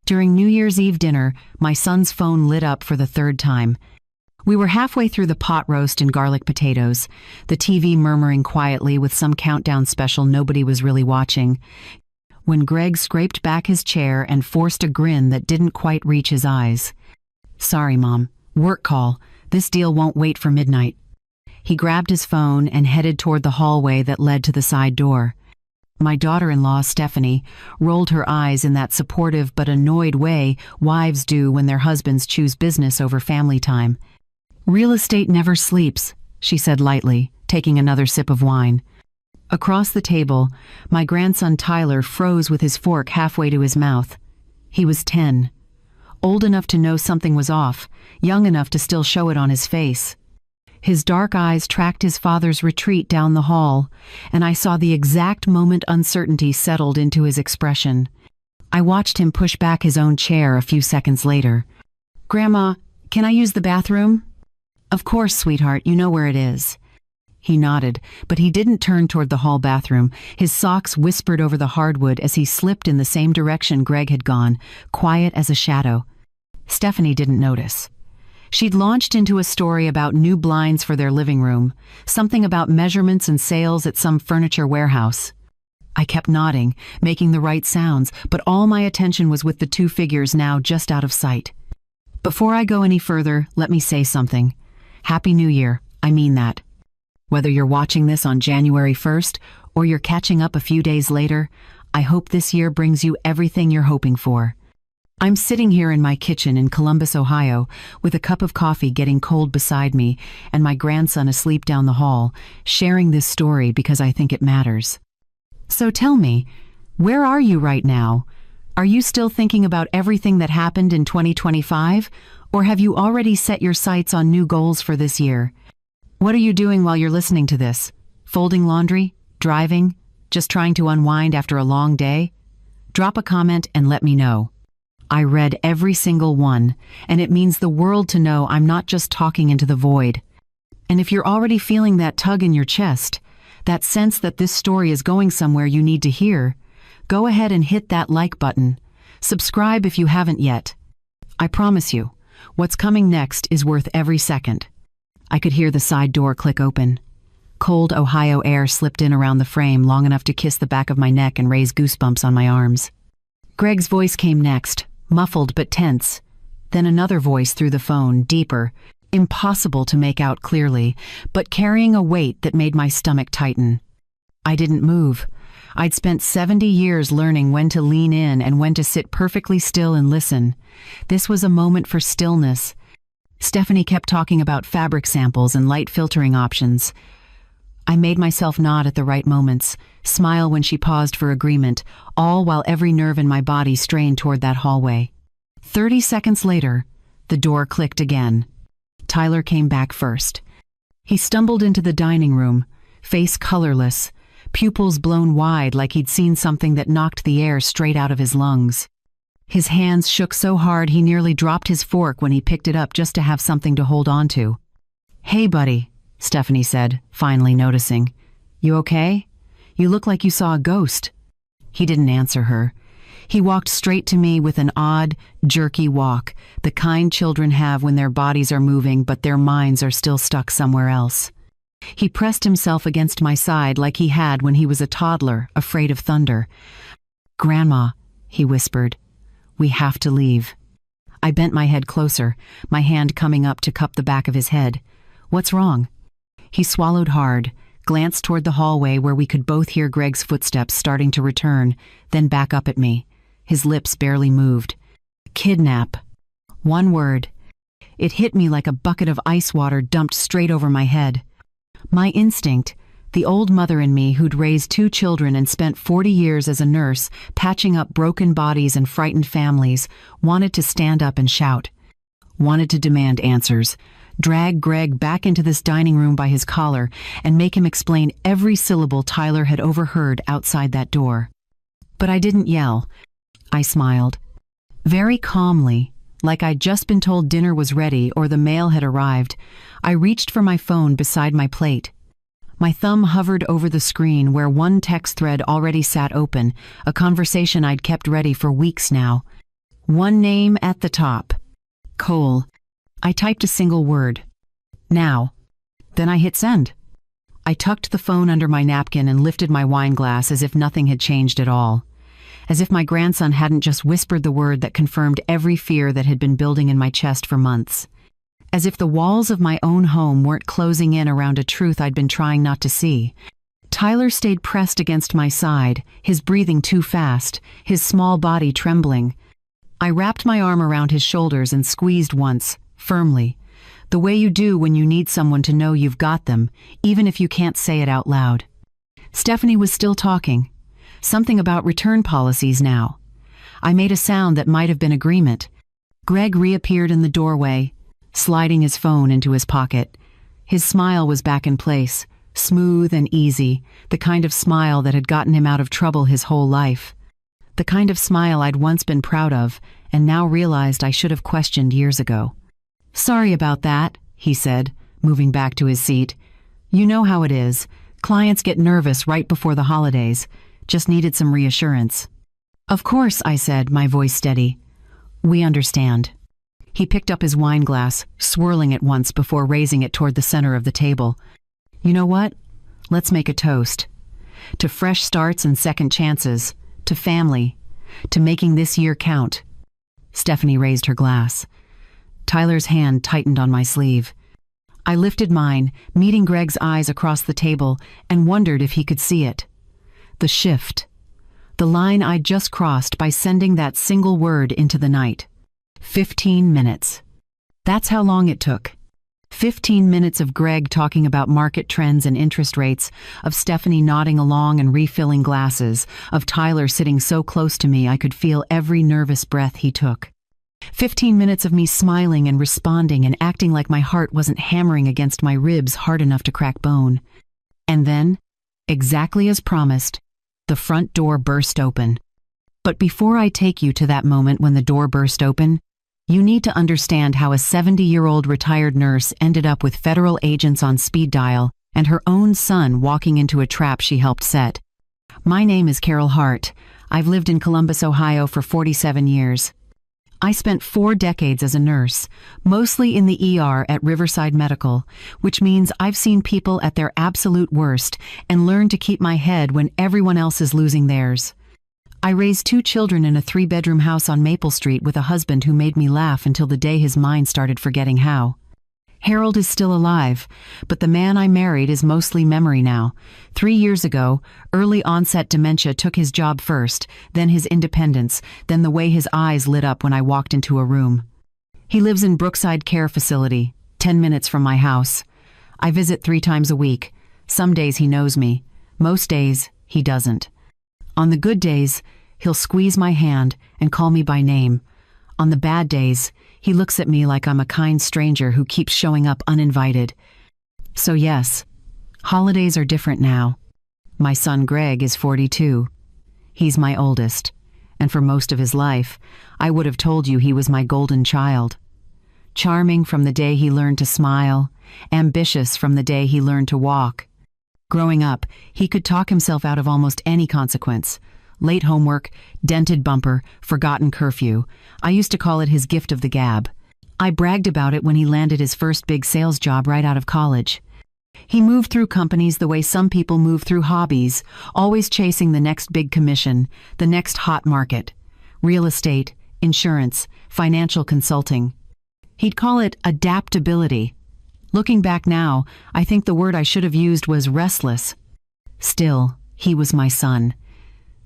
During New Year's Eve dinner, my son's phone lit up for the third time. We were halfway through the pot roast and garlic potatoes, the TV murmuring quietly with some countdown special nobody was really watching, when Greg scraped back his chair and forced a grin that didn't quite reach his eyes. "Sorry, Mom. Work call. This deal won't wait for midnight." He grabbed his phone and headed toward the hallway that led to the side door. My daughter-in-law, Stephanie, rolled her eyes in that supportive but annoyed way wives do when their husbands choose business over family time. "Real estate never sleeps," she said lightly, taking another sip of wine. Across the table, my grandson Tyler froze with his fork halfway to his mouth. He was 10. Old enough to know something was off, young enough to still show it on his face. His dark eyes tracked his father's retreat down the hall, and I saw the exact moment uncertainty settled into his expression. I watched him push back his own chair a few seconds later. "Grandma, can I use the bathroom?" "Of course, sweetheart, you know where it is." He nodded, but he didn't turn toward the hall bathroom. His socks whispered over the hardwood as he slipped in the same direction Greg had gone, quiet as a shadow. Stephanie didn't notice. She'd launched into a story about new blinds for their living room, something about measurements and sales at some furniture warehouse. I kept nodding, making the right sounds, but all my attention was with the two figures now just out of sight. Before I go any further, let me say something. Happy New Year, I mean that. Whether you're watching this on January 1st or you're catching up a few days later, I hope this year brings you everything you're hoping for. I'm sitting here in my kitchen in Columbus, Ohio, with a cup of coffee getting cold beside me and my grandson asleep down the hall, sharing this story because I think it matters. So tell me, where are you right now? Are you still thinking about everything that happened in 2025, or have you already set your sights on new goals for this year? What are you doing while you're listening to this? Folding laundry? Driving? Just trying to unwind after a long day? Drop a comment and let me know. I read every single one, and it means the world to know I'm not just talking into the void. And if you're already feeling that tug in your chest, that sense that this story is going somewhere you need to hear, go ahead and hit that like button. Subscribe if you haven't yet. I promise you, what's coming next is worth every second. I could hear the side door click open. Cold Ohio air slipped in around the frame long enough to kiss the back of my neck and raise goosebumps on my arms. Greg's voice came next, muffled but tense. Then another voice through the phone, deeper, impossible to make out clearly, but carrying a weight that made my stomach tighten. I didn't move. I'd spent 70 years learning when to lean in and when to sit perfectly still and listen. This was a moment for stillness. Stephanie kept talking about fabric samples and light filtering options. I made myself nod at the right moments, smile when she paused for agreement, all while every nerve in my body strained toward that hallway. 30 seconds later, the door clicked again. Tyler came back first. He stumbled into the dining room, face colorless, pupils blown wide like he'd seen something that knocked the air straight out of his lungs. His hands shook so hard he nearly dropped his fork when he picked it up just to have something to hold on to. "Hey, buddy," Stephanie said, finally noticing. "You okay? You look like you saw a ghost." He didn't answer her. He walked straight to me with an odd, jerky walk, the kind children have when their bodies are moving but their minds are still stuck somewhere else. He pressed himself against my side like he had when he was a toddler, afraid of thunder. "Grandma," he whispered, "we have to leave." I bent my head closer, my hand coming up to cup the back of his head. "What's wrong?" He swallowed hard, glanced toward the hallway where we could both hear Greg's footsteps starting to return, then back up at me. His lips barely moved. "Kidnap." One word. It hit me like a bucket of ice water dumped straight over my head. My instinct, the old mother in me who'd raised 2 children and spent 40 years as a nurse patching up broken bodies and frightened families, wanted to stand up and shout. Wanted to demand answers, drag Greg back into this dining room by his collar and make him explain every syllable Tyler had overheard outside that door. But I didn't yell. I smiled. Very calmly, like I'd just been told dinner was ready or the mail had arrived, I reached for my phone beside my plate. My thumb hovered over the screen where one text thread already sat open, a conversation I'd kept ready for weeks now. One name at the top. Cole. I typed a single word. Now. Then I hit send. I tucked the phone under my napkin and lifted my wine glass as if nothing had changed at all. As if my grandson hadn't just whispered the word that confirmed every fear that had been building in my chest for months. As if the walls of my own home weren't closing in around a truth I'd been trying not to see. Tyler stayed pressed against my side, his breathing too fast, his small body trembling. I wrapped my arm around his shoulders and squeezed once, firmly, the way you do when you need someone to know you've got them, even if you can't say it out loud. Stephanie was still talking. Something about return policies now. I made a sound that might have been agreement. Greg reappeared in the doorway, sliding his phone into his pocket. His smile was back in place, smooth and easy, the kind of smile that had gotten him out of trouble his whole life. The kind of smile I'd once been proud of and now realized I should have questioned years ago. "Sorry about that," he said, moving back to his seat. "You know how it is. Clients get nervous right before the holidays. Just needed some reassurance." "Of course," I said, my voice steady. "We understand." He picked up his wine glass, swirling it once before raising it toward the center of the table. "You know what? Let's make a toast. To fresh starts and second chances. To family. To making this year count." Stephanie raised her glass. Tyler's hand tightened on my sleeve. I lifted mine, meeting Greg's eyes across the table, and wondered if he could see it. The shift. The line I'd just crossed by sending that single word into the night. 15 minutes. That's how long it took. 15 minutes of Greg talking about market trends and interest rates, of Stephanie nodding along and refilling glasses, of Tyler sitting so close to me I could feel every nervous breath he took. 15 minutes of me smiling and responding and acting like my heart wasn't hammering against my ribs hard enough to crack bone. And then, exactly as promised, the front door burst open. But before I take you to that moment when the door burst open, you need to understand how a 70-year-old retired nurse ended up with federal agents on speed dial and her own son walking into a trap she helped set. My name is Carol Hart. I've lived in Columbus, Ohio for 47 years. I spent 4 decades as a nurse, mostly in the ER at Riverside Medical, which means I've seen people at their absolute worst and learned to keep my head when everyone else is losing theirs. I raised 2 children in a 3-bedroom house on Maple Street with a husband who made me laugh until the day his mind started forgetting how. Harold is still alive, but the man I married is mostly memory now. 3 years ago, early onset dementia took his job first, then his independence, then the way his eyes lit up when I walked into a room. He lives in Brookside Care Facility, 10 minutes from my house. I visit 3 times a week. Some days he knows me. Most days, he doesn't. On the good days, he'll squeeze my hand and call me by name. On the bad days, he looks at me like I'm a kind stranger who keeps showing up uninvited. So yes, holidays are different now. My son Greg is 42. He's my oldest, and for most of his life, I would have told you he was my golden child. Charming from the day he learned to smile, ambitious from the day he learned to walk. Growing up, he could talk himself out of almost any consequence. Late homework, dented bumper, forgotten curfew. I used to call it his gift of the gab. I bragged about it when he landed his first big sales job right out of college. He moved through companies the way some people move through hobbies, always chasing the next big commission, the next hot market. Real estate, insurance, financial consulting. He'd call it adaptability. Looking back now, I think the word I should have used was restless. Still, he was my son.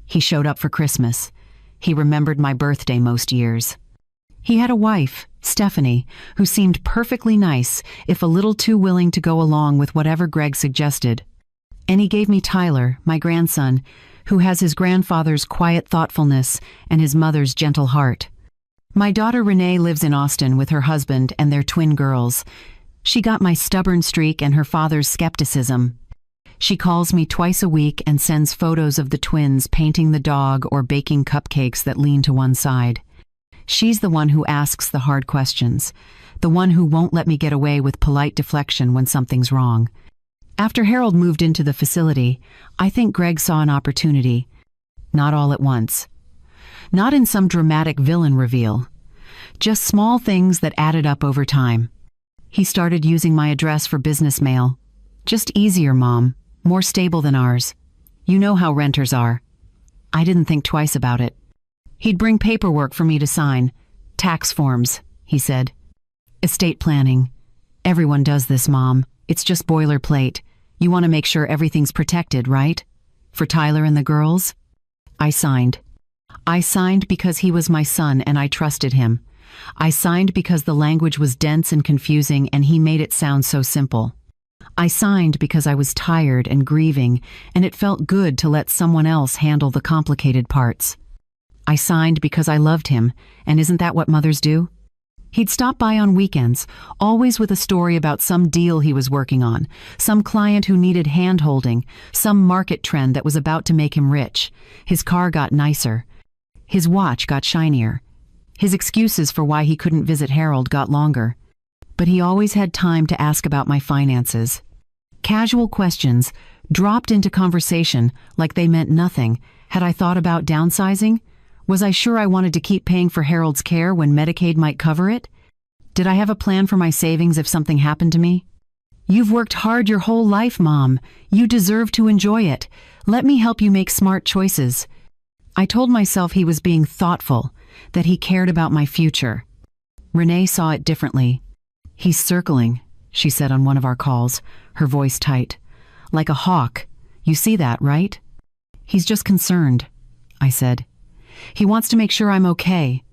He showed up for Christmas. He remembered my birthday most years. He had a wife, Stephanie, who seemed perfectly nice, if a little too willing to go along with whatever Greg suggested. And he gave me Tyler, my grandson, who has his grandfather's quiet thoughtfulness and his mother's gentle heart. My daughter Renee lives in Austin with her husband and their twin girls. She got my stubborn streak and her father's skepticism. She calls me twice a week and sends photos of the twins painting the dog or baking cupcakes that lean to one side. She's the one who asks the hard questions, the one who won't let me get away with polite deflection when something's wrong. After Harold moved into the facility, I think Greg saw an opportunity. Not all at once. Not in some dramatic villain reveal. Just small things that added up over time. He started using my address for business mail. Just easier, Mom. More stable than ours. You know how renters are. I didn't think twice about it. He'd bring paperwork for me to sign. Tax forms, he said. Estate planning. Everyone does this, Mom. It's just boilerplate. You want to make sure everything's protected, right? For Tyler and the girls? I signed. I signed because he was my son and I trusted him. I signed because the language was dense and confusing and he made it sound so simple. I signed because I was tired and grieving, and it felt good to let someone else handle the complicated parts. I signed because I loved him, and isn't that what mothers do? He'd stop by on weekends, always with a story about some deal he was working on, some client who needed hand-holding, some market trend that was about to make him rich. His car got nicer. His watch got shinier. His excuses for why he couldn't visit Harold got longer. But he always had time to ask about my finances. Casual questions, dropped into conversation like they meant nothing. Had I thought about downsizing? Was I sure I wanted to keep paying for Harold's care when Medicaid might cover it? Did I have a plan for my savings if something happened to me? You've worked hard your whole life, Mom. You deserve to enjoy it. Let me help you make smart choices. I told myself he was being thoughtful, that he cared about my future. Renee saw it differently. He's circling, she said on one of our calls, her voice tight. Like a hawk. You see that, right? He's just concerned, I said. He wants to make sure I'm okay.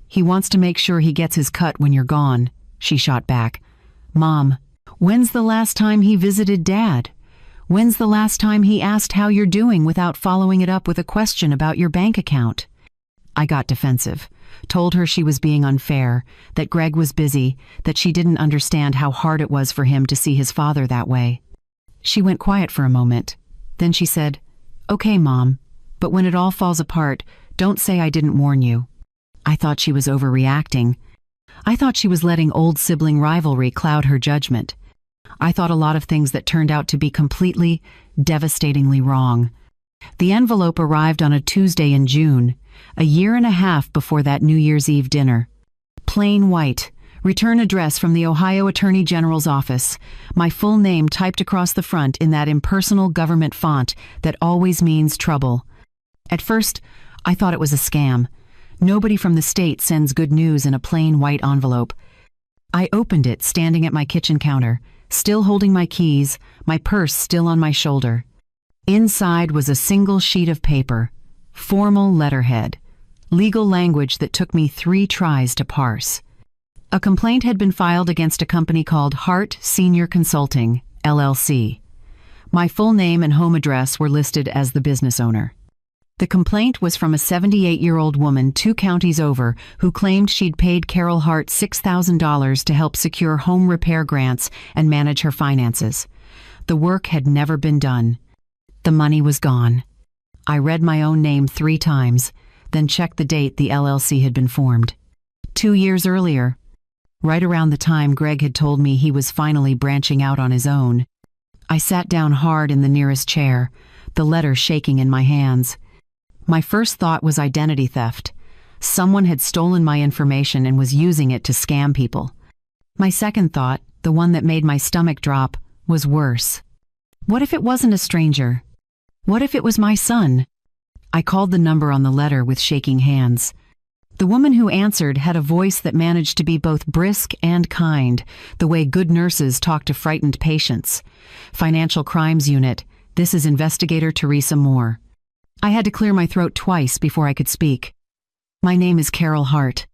He wants to make sure he gets his cut when you're gone, she shot back. Mom, when's the last time he visited Dad? When's the last time he asked how you're doing without following it up with a question about your bank account? I got defensive, told her she was being unfair, that Greg was busy, that she didn't understand how hard it was for him to see his father that way. She went quiet for a moment. Then she said, Okay, Mom, but when it all falls apart, don't say I didn't warn you. I thought she was overreacting. I thought she was letting old sibling rivalry cloud her judgment. I thought a lot of things that turned out to be completely, devastatingly wrong. The envelope arrived on a Tuesday in June, a year and a half before that New Year's Eve dinner. Plain white, return address from the Ohio Attorney General's office, my full name typed across the front in that impersonal government font that always means trouble. At first, I thought it was a scam. Nobody from the state sends good news in a plain white envelope. I opened it standing at my kitchen counter, still holding my keys, my purse still on my shoulder. Inside was a single sheet of paper, formal letterhead, legal language that took me 3 tries to parse. A complaint had been filed against a company called Hart Senior Consulting, LLC. My full name and home address were listed as the business owner. The complaint was from a 78-year-old woman 2 counties over who claimed she'd paid Carol Hart $6,000 to help secure home repair grants and manage her finances. The work had never been done. The money was gone. I read my own name 3 times, then checked the date the LLC had been formed. 2 years earlier, right around the time Greg had told me he was finally branching out on his own. I sat down hard in the nearest chair, the letter shaking in my hands. My first thought was identity theft. Someone had stolen my information and was using it to scam people. My second thought, the one that made my stomach drop, was worse. What if it wasn't a stranger? What if it was my son? I called the number on the letter with shaking hands. The woman who answered had a voice that managed to be both brisk and kind, the way good nurses talk to frightened patients. Financial Crimes Unit, this is Investigator Teresa Moore. I had to clear my throat twice before I could speak. My name is Carol Hart.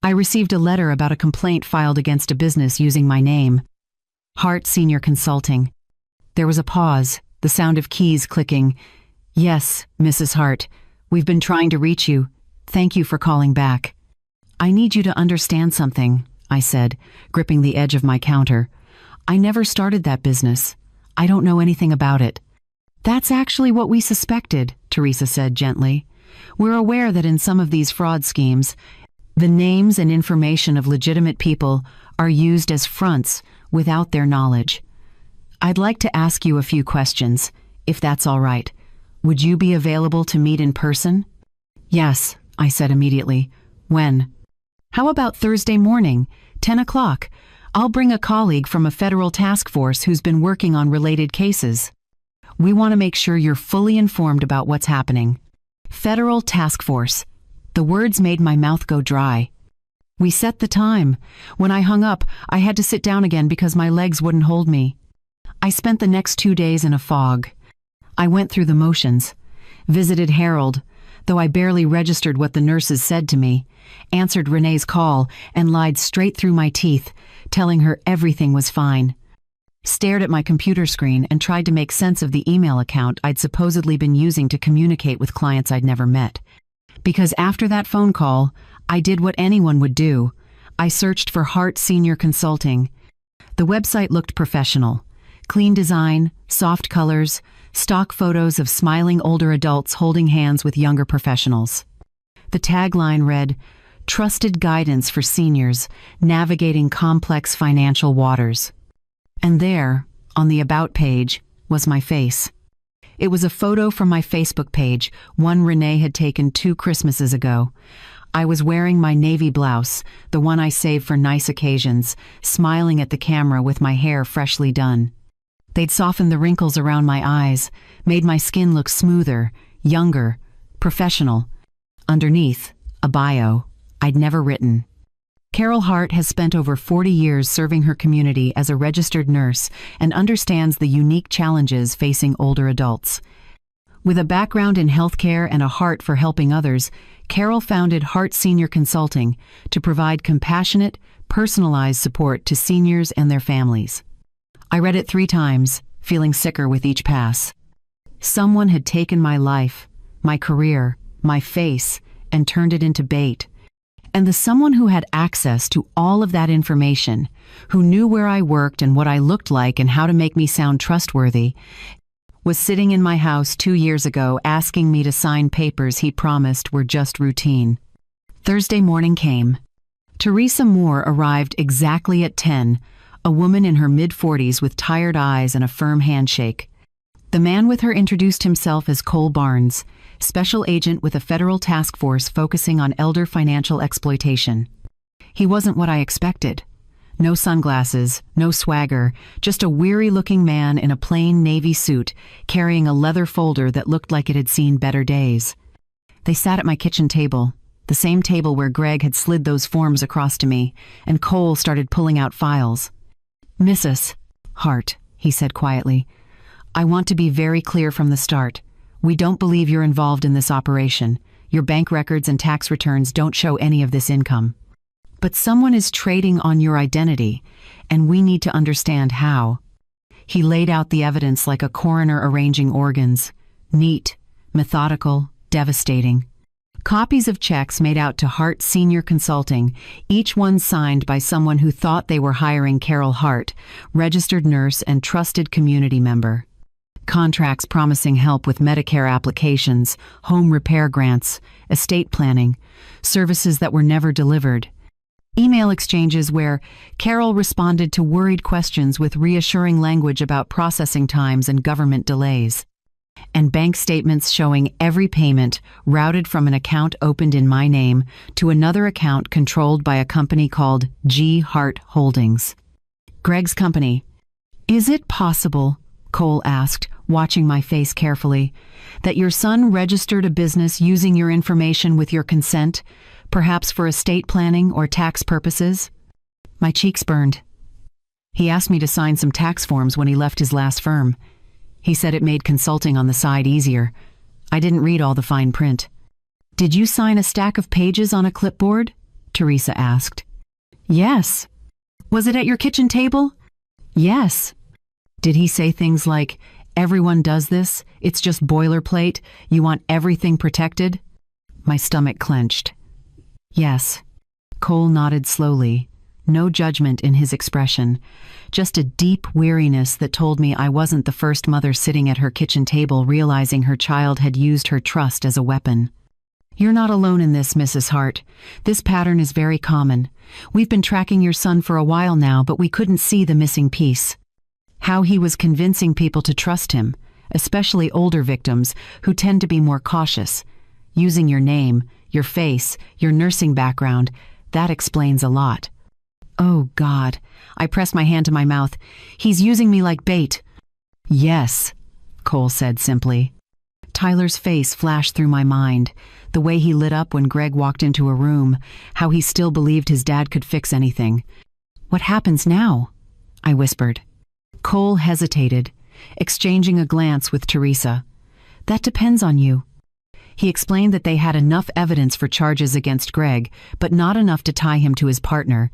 I received a letter about a complaint filed against a business using my name. Hart Senior Consulting. There was a pause, the sound of keys clicking. Yes, Mrs. Hart, we've been trying to reach you. Thank you for calling back. I need you to understand something, I said, gripping the edge of my counter. I never started that business. I don't know anything about it. That's actually what we suspected, Teresa said gently. We're aware that in some of these fraud schemes, the names and information of legitimate people are used as fronts without their knowledge. I'd like to ask you a few questions, if that's all right. Would you be available to meet in person? Yes, I said immediately. When? How about Thursday morning, 10 o'clock? I'll bring a colleague from a federal task force who's been working on related cases. We want to make sure you're fully informed about what's happening. Federal task force. The words made my mouth go dry. We set the time. When I hung up, I had to sit down again because my legs wouldn't hold me. I spent the next 2 days in a fog. I went through the motions, visited Harold, though I barely registered what the nurses said to me, answered Renee's call, and lied straight through my teeth, telling her everything was fine. Stared at my computer screen and tried to make sense of the email account I'd supposedly been using to communicate with clients I'd never met. Because after that phone call, I did what anyone would do. I searched for Hart Senior Consulting. The website looked professional. Clean design, soft colors, stock photos of smiling older adults holding hands with younger professionals. The tagline read, "Trusted guidance for seniors navigating complex financial waters." And there, on the About page, was my face. It was a photo from my Facebook page, one Renee had taken 2 Christmases ago. I was wearing my navy blouse, the one I save for nice occasions, smiling at the camera with my hair freshly done. They'd softened the wrinkles around my eyes, made my skin look smoother, younger, professional. Underneath, a bio I'd never written. Carol Hart has spent over 40 years serving her community as a registered nurse and understands the unique challenges facing older adults. With a background in healthcare and a heart for helping others, Carol founded Hart Senior Consulting to provide compassionate, personalized support to seniors and their families. I read it 3 times, feeling sicker with each pass. Someone had taken my life, my career, my face, and turned it into bait. And the someone who had access to all of that information, who knew where I worked and what I looked like and how to make me sound trustworthy, was sitting in my house 2 years ago asking me to sign papers he promised were just routine. Thursday morning came. Teresa Moore arrived exactly at 10, a woman in her mid-40s with tired eyes and a firm handshake. The man with her introduced himself as Cole Barnes, special agent with a federal task force focusing on elder financial exploitation. He wasn't what I expected. No sunglasses, no swagger, just a weary-looking man in a plain navy suit carrying a leather folder that looked like it had seen better days. They sat at my kitchen table, the same table where Greg had slid those forms across to me, and Cole started pulling out files. "Mrs. Hart," he said quietly, "I want to be very clear from the start. We don't believe you're involved in this operation. Your bank records and tax returns don't show any of this income. But someone is trading on your identity, and we need to understand how." He laid out the evidence like a coroner arranging organs. Neat, methodical, devastating. Copies of checks made out to Hart Senior Consulting, each one signed by someone who thought they were hiring Carol Hart, registered nurse and trusted community member. Contracts promising help with Medicare applications, home repair grants, estate planning, services that were never delivered. Email exchanges where Carol responded to worried questions with reassuring language about processing times and government delays. And bank statements showing every payment routed from an account opened in my name to another account controlled by a company called G. Hart Holdings. Greg's company. "Is it possible," Cole asked, watching my face carefully, "that your son registered a business using your information with your consent, perhaps for estate planning or tax purposes?" My cheeks burned. He asked me to sign some tax forms when he left his last firm. He said it made consulting on the side easier. I didn't read all the fine print. "Did you sign a stack of pages on a clipboard?" Teresa asked. "Yes." "Was it at your kitchen table?" "Yes." "Did he say things like, 'Everyone does this, it's just boilerplate, you want everything protected'?" My stomach clenched. "Yes." Cole nodded slowly, no judgment in his expression, just a deep weariness that told me I wasn't the first mother sitting at her kitchen table realizing her child had used her trust as a weapon. "You're not alone in this, Mrs. Hart. This pattern is very common. We've been tracking your son for a while now, but we couldn't see the missing piece. How he was convincing people to trust him, especially older victims who tend to be more cautious, using your name, your face, your nursing background. That explains a lot. Oh, God. I pressed my hand to my mouth. He's using me like bait. Yes, Cole said simply. Tyler's face flashed through my mind, the way he lit up when Greg walked into a room, how he still believed his dad could fix anything. What happens now? I whispered. Cole hesitated, exchanging a glance with Teresa. That depends on you. He explained that they had enough evidence for charges against Greg, but not enough to tie him to his partner.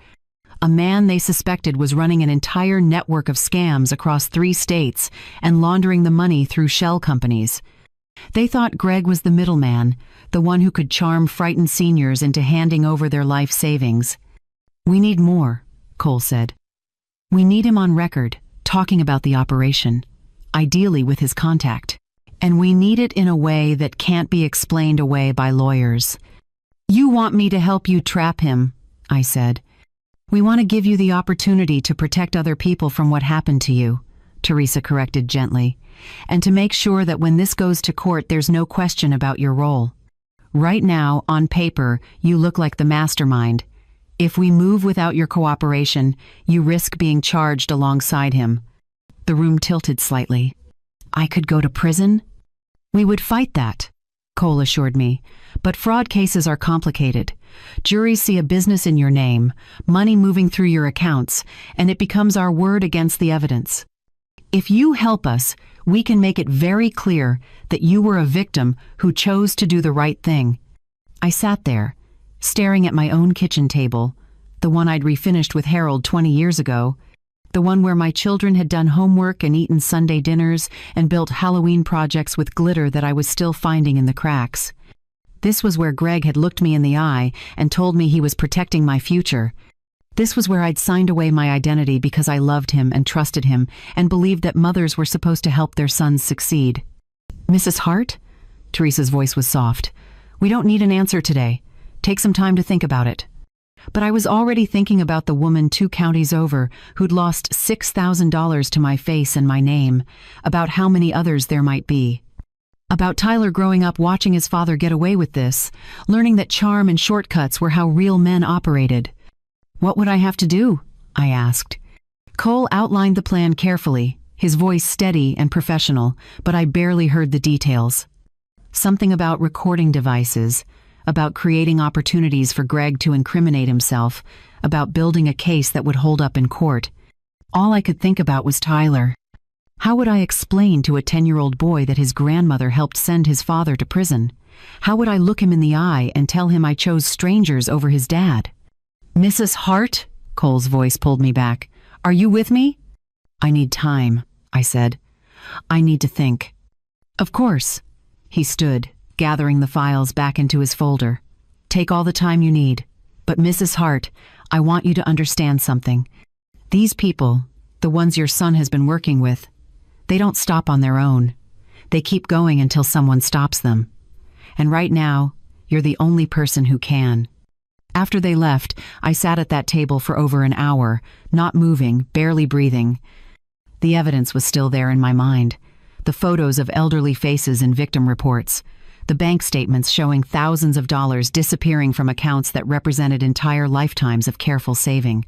A man they suspected was running an entire network of scams across 3 states and laundering the money through shell companies. They thought Greg was the middleman, the one who could charm frightened seniors into handing over their life savings. We need more, Cole said. We need him on record, talking about the operation, ideally with his contact. And we need it in a way that can't be explained away by lawyers. You want me to help you trap him, I said. We want to give you the opportunity to protect other people from what happened to you, Teresa corrected gently, and to make sure that when this goes to court there's no question about your role. Right now, on paper, you look like the mastermind. If we move without your cooperation, you risk being charged alongside him. The room tilted slightly. I could go to prison? We would fight that, Cole assured me, but fraud cases are complicated. Juries see a business in your name, money moving through your accounts, and it becomes our word against the evidence. If you help us, we can make it very clear that you were a victim who chose to do the right thing. I sat there, staring at my own kitchen table, the one I'd refinished with Harold 20 years ago, the one where my children had done homework and eaten Sunday dinners and built Halloween projects with glitter that I was still finding in the cracks. This was where Greg had looked me in the eye and told me he was protecting my future. This was where I'd signed away my identity because I loved him and trusted him and believed that mothers were supposed to help their sons succeed. Mrs. Hart? Teresa's voice was soft. We don't need an answer today. Take some time to think about it. But I was already thinking about the woman 2 counties over who'd lost $6,000 to my face and my name, about how many others there might be. About Tyler growing up watching his father get away with this, learning that charm and shortcuts were how real men operated. What would I have to do? I asked. Cole outlined the plan carefully, his voice steady and professional, but I barely heard the details. Something about recording devices, about creating opportunities for Greg to incriminate himself, about building a case that would hold up in court. All I could think about was Tyler. How would I explain to a 10-year-old boy that his grandmother helped send his father to prison? How would I look him in the eye and tell him I chose strangers over his dad? Mrs. Hart? Cole's voice pulled me back. Are you with me? I need time, I said. I need to think. Of course. He stood, gathering the files back into his folder. Take all the time you need. But Mrs. Hart, I want you to understand something. These people, the ones your son has been working with, they don't stop on their own. They keep going until someone stops them. And right now, you're the only person who can. After they left, I sat at that table for over an hour, not moving, barely breathing. The evidence was still there in my mind. The photos of elderly faces in victim reports. The bank statements showing thousands of dollars disappearing from accounts that represented entire lifetimes of careful saving.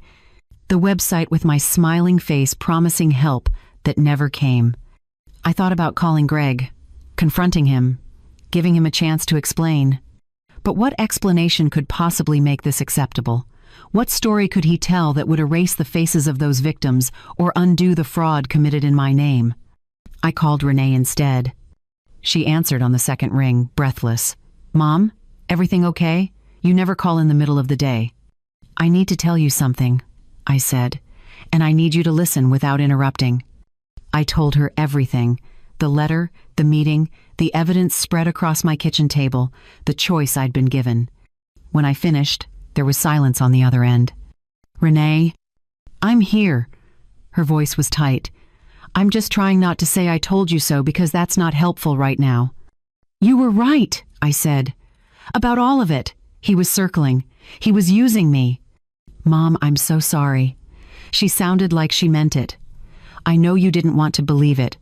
The website with my smiling face promising help that never came. I thought about calling Greg, confronting him, giving him a chance to explain. But what explanation could possibly make this acceptable? What story could he tell that would erase the faces of those victims or undo the fraud committed in my name? I called Renee instead. She answered on the second ring, breathless. Mom, everything okay? You never call in the middle of the day. I need to tell you something, I said, and I need you to listen without interrupting. I told her everything, the letter, the meeting, the evidence spread across my kitchen table, the choice I'd been given. When I finished, there was silence on the other end. Renee, I'm here. Her voice was tight. I'm just trying not to say I told you so because that's not helpful right now. You were right, I said. About all of it. He was circling. He was using me. Mom, I'm so sorry. She sounded like she meant it. I know you didn't want to believe it.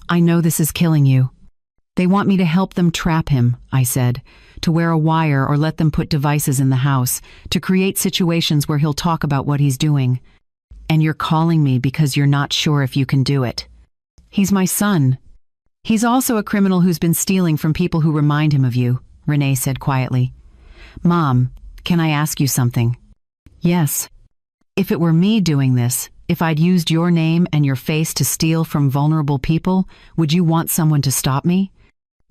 I know this is killing you. They want me to help them trap him, I said, to wear a wire or let them put devices in the house, to create situations where he'll talk about what he's doing. And you're calling me because you're not sure if you can do it. He's my son. He's also a criminal who's been stealing from people who remind him of you, Renee said quietly. Mom, can I ask you something? Yes. If it were me doing this, if I'd used your name and your face to steal from vulnerable people, would you want someone to stop me?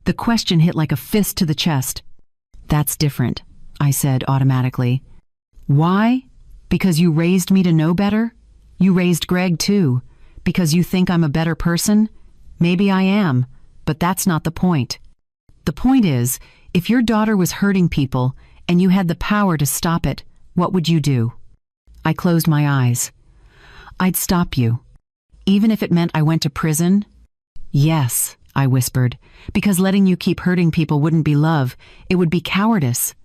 The question hit like a fist to the chest. That's different, I said automatically. Why? Because you raised me to know better? You raised Greg too. Because you think I'm a better person? Maybe I am, but that's not the point. The point is, if your daughter was hurting people and you had the power to stop it, what would you do? I closed my eyes. I'd stop you. Even if it meant I went to prison? Yes, I whispered, because letting you keep hurting people wouldn't be love, it would be cowardice.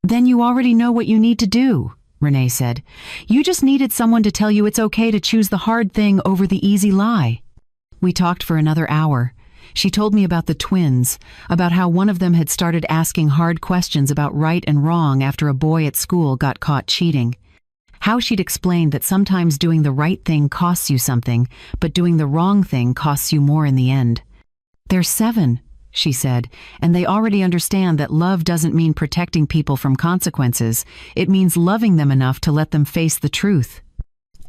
Then you already know what you need to do, Renee said. You just needed someone to tell you it's okay to choose the hard thing over the easy lie. We talked for another hour. She told me about the twins, about how one of them had started asking hard questions about right and wrong after a boy at school got caught cheating. How she'd explained that sometimes doing the right thing costs you something, but doing the wrong thing costs you more in the end. They're 7, she said, and they already understand that love doesn't mean protecting people from consequences. It means loving them enough to let them face the truth.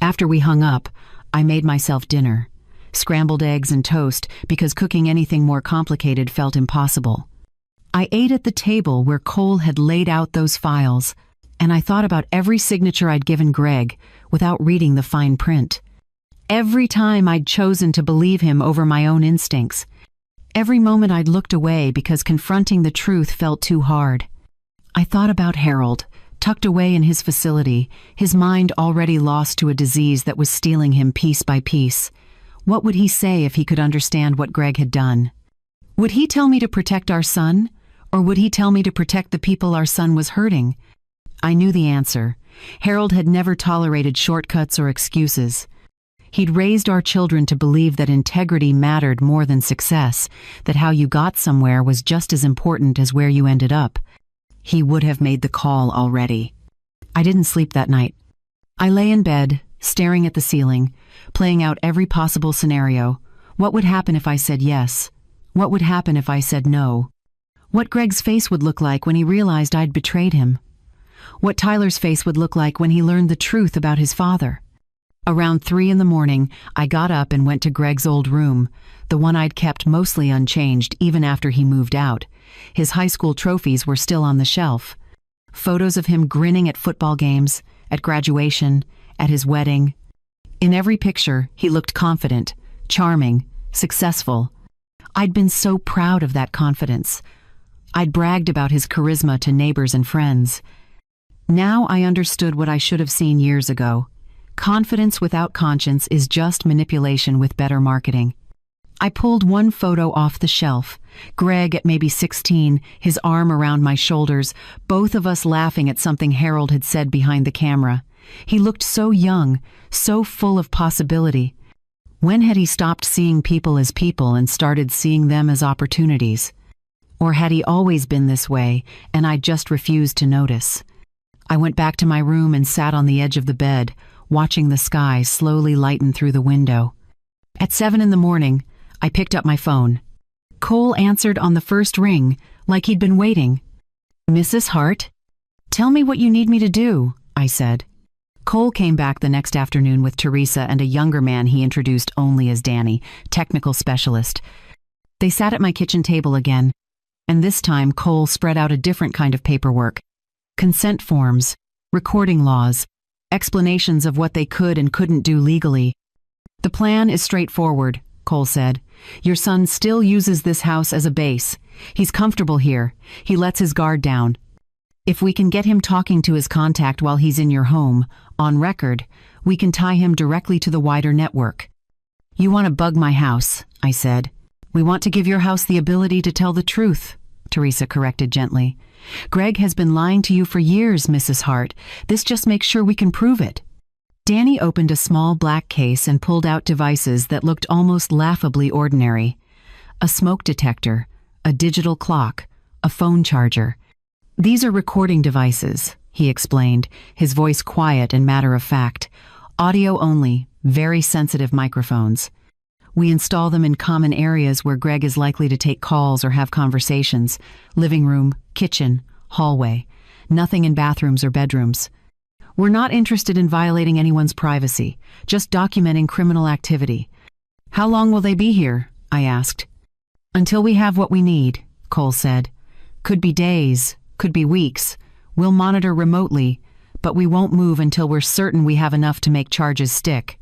After we hung up, I made myself dinner. Scrambled eggs and toast, because cooking anything more complicated felt impossible. I ate at the table where Cole had laid out those files, and I thought about every signature I'd given Greg without reading the fine print. Every time I'd chosen to believe him over my own instincts. Every moment I'd looked away because confronting the truth felt too hard. I thought about Harold, tucked away in his facility, his mind already lost to a disease that was stealing him piece by piece. What would he say if he could understand what Greg had done? Would he tell me to protect our son, or would he tell me to protect the people our son was hurting? I knew the answer. Harold had never tolerated shortcuts or excuses. He'd raised our children to believe that integrity mattered more than success, that how you got somewhere was just as important as where you ended up. He would have made the call already. I didn't sleep that night. I lay in bed, staring at the ceiling, playing out every possible scenario. What would happen if I said yes? What would happen if I said no? What Greg's face would look like when he realized I'd betrayed him? What Tyler's face would look like when he learned the truth about his father? Around 3 a.m, I got up and went to Greg's old room, the one I'd kept mostly unchanged even after he moved out. His high school trophies were still on the shelf. Photos of him grinning at football games, at graduation, at his wedding. In every picture, he looked confident, charming, successful. I'd been so proud of that confidence. I'd bragged about his charisma to neighbors and friends. Now I understood what I should have seen years ago. Confidence without conscience is just manipulation with better marketing. I pulled one photo off the shelf. Greg at maybe 16, his arm around my shoulders, both of us laughing at something Harold had said behind the camera. He looked so young, so full of possibility. When had he stopped seeing people as people and started seeing them as opportunities? Or had he always been this way, and I just refused to notice? I went back to my room and sat on the edge of the bed, watching the sky slowly lighten through the window. At 7 a.m, I picked up my phone. Cole answered on the first ring, like he'd been waiting. "Mrs. Hart? Tell me what you need me to do," I said. Cole came back the next afternoon with Teresa and a younger man he introduced only as Danny, technical specialist. They sat at my kitchen table again, and this time Cole spread out a different kind of paperwork. Consent forms, recording laws, explanations of what they could and couldn't do legally. "The plan is straightforward," Cole said. "Your son still uses this house as a base. He's comfortable here. He lets his guard down. If we can get him talking to his contact while he's in your home, on record, we can tie him directly to the wider network." "You want to bug my house," I said. "We want to give your house the ability to tell the truth," Teresa corrected gently. "Greg has been lying to you for years, Mrs. Hart. This just makes sure we can prove it." Danny opened a small black case and pulled out devices that looked almost laughably ordinary. A smoke detector, a digital clock, a phone charger. These are recording devices, he explained, his voice quiet and matter-of-fact. Audio only, very sensitive microphones. We install them in common areas where Greg is likely to take calls or have conversations. Living room, kitchen, hallway. Nothing in bathrooms or bedrooms. We're not interested in violating anyone's privacy, just documenting criminal activity. How long will they be here? I asked. Until we have what we need, Cole said. Could be days, could be weeks. We'll monitor remotely, but we won't move until we're certain we have enough to make charges stick.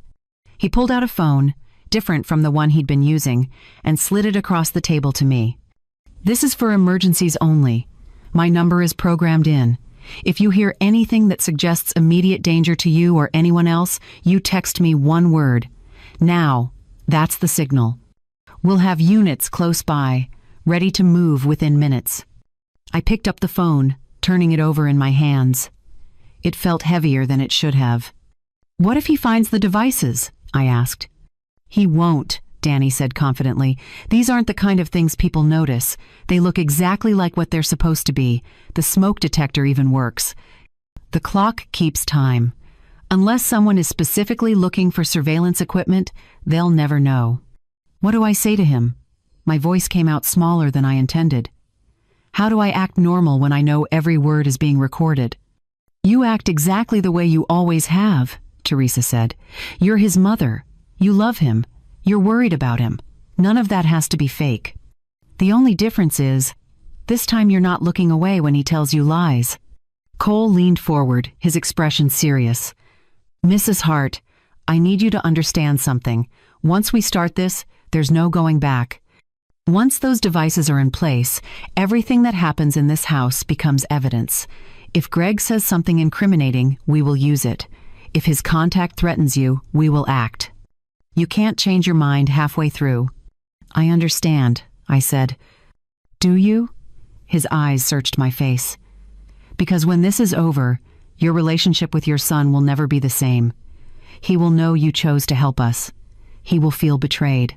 He pulled out a phone, different from the one he'd been using, and slid it across the table to me. This is for emergencies only. My number is programmed in. If you hear anything that suggests immediate danger to you or anyone else, you text me one word. Now, that's the signal. We'll have units close by, ready to move within minutes. I picked up the phone, turning it over in my hands. It felt heavier than it should have. What if he finds the devices? I asked. He won't, Danny said confidently. These aren't the kind of things people notice. They look exactly like what they're supposed to be. The smoke detector even works. The clock keeps time. Unless someone is specifically looking for surveillance equipment, they'll never know. What do I say to him? My voice came out smaller than I intended. How do I act normal when I know every word is being recorded? You act exactly the way you always have, Teresa said. You're his mother. You love him. You're worried about him. None of that has to be fake. The only difference is, this time you're not looking away when he tells you lies. Cole leaned forward, his expression serious. Mrs. Hart, I need you to understand something. Once we start this, there's no going back. Once those devices are in place, everything that happens in this house becomes evidence. If Greg says something incriminating, we will use it. If his contact threatens you, we will act. You can't change your mind halfway through. I understand, I said. Do you? His eyes searched my face. Because when this is over, your relationship with your son will never be the same. He will know you chose to help us. He will feel betrayed.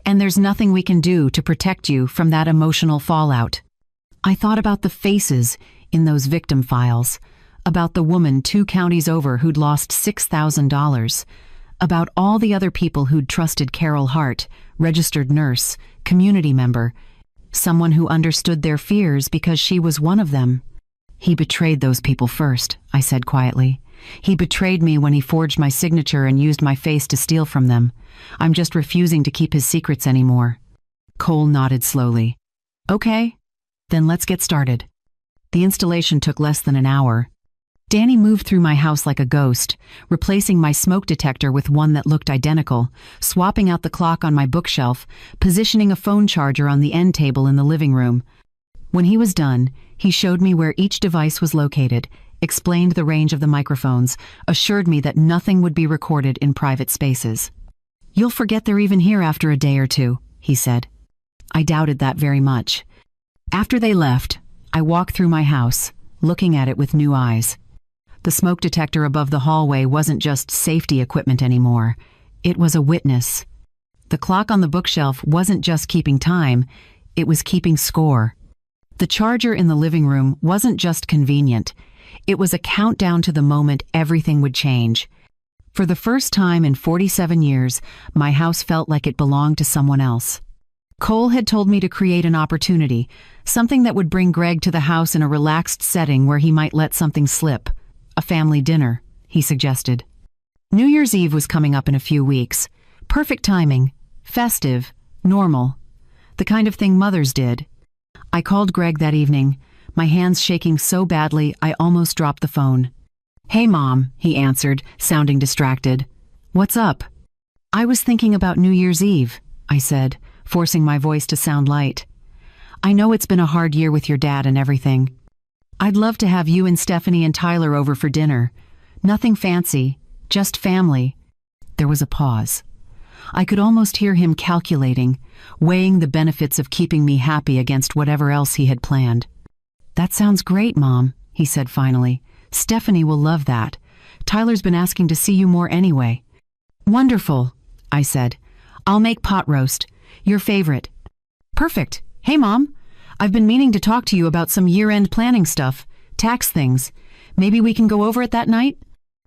And there's nothing we can do to protect you from that emotional fallout. I thought about the faces in those victim files, about the woman 2 counties over who'd lost $6,000, about all the other people who'd trusted Carol Hart, registered nurse, community member, someone who understood their fears because she was one of them. He betrayed those people first, I said quietly. He betrayed me when he forged my signature and used my face to steal from them. I'm just refusing to keep his secrets anymore. Cole nodded slowly. Okay, then let's get started. The installation took less than an hour. Danny moved through my house like a ghost, replacing my smoke detector with one that looked identical, swapping out the clock on my bookshelf, positioning a phone charger on the end table in the living room. When he was done, he showed me where each device was located, explained the range of the microphones, assured me that nothing would be recorded in private spaces. You'll forget they're even here after a day or two, he said. I doubted that very much. After they left, I walked through my house, looking at it with new eyes. The smoke detector above the hallway wasn't just safety equipment anymore. It was a witness. The clock on the bookshelf wasn't just keeping time, it was keeping score. The charger in the living room wasn't just convenient. It was a countdown to the moment everything would change. For the first time in 47 years, my house felt like it belonged to someone else. Cole had told me to create an opportunity, something that would bring Greg to the house in a relaxed setting where he might let something slip. A family dinner, he suggested. New Year's Eve was coming up in a few weeks. Perfect timing, festive, normal. The kind of thing mothers did. I called Greg that evening, my hands shaking so badly I almost dropped the phone. Hey, Mom, he answered, sounding distracted. What's up? I was thinking about New Year's Eve, I said, forcing my voice to sound light. I know it's been a hard year with your dad and everything. I'd love to have you and Stephanie and Tyler over for dinner. Nothing fancy, just family. There was a pause. I could almost hear him calculating, weighing the benefits of keeping me happy against whatever else he had planned. That sounds great, Mom, he said finally. Stephanie will love that. Tyler's been asking to see you more anyway. Wonderful, I said. I'll make pot roast. Your favorite. Perfect. Hey, Mom, I've been meaning to talk to you about some year-end planning stuff, tax things. Maybe we can go over it that night?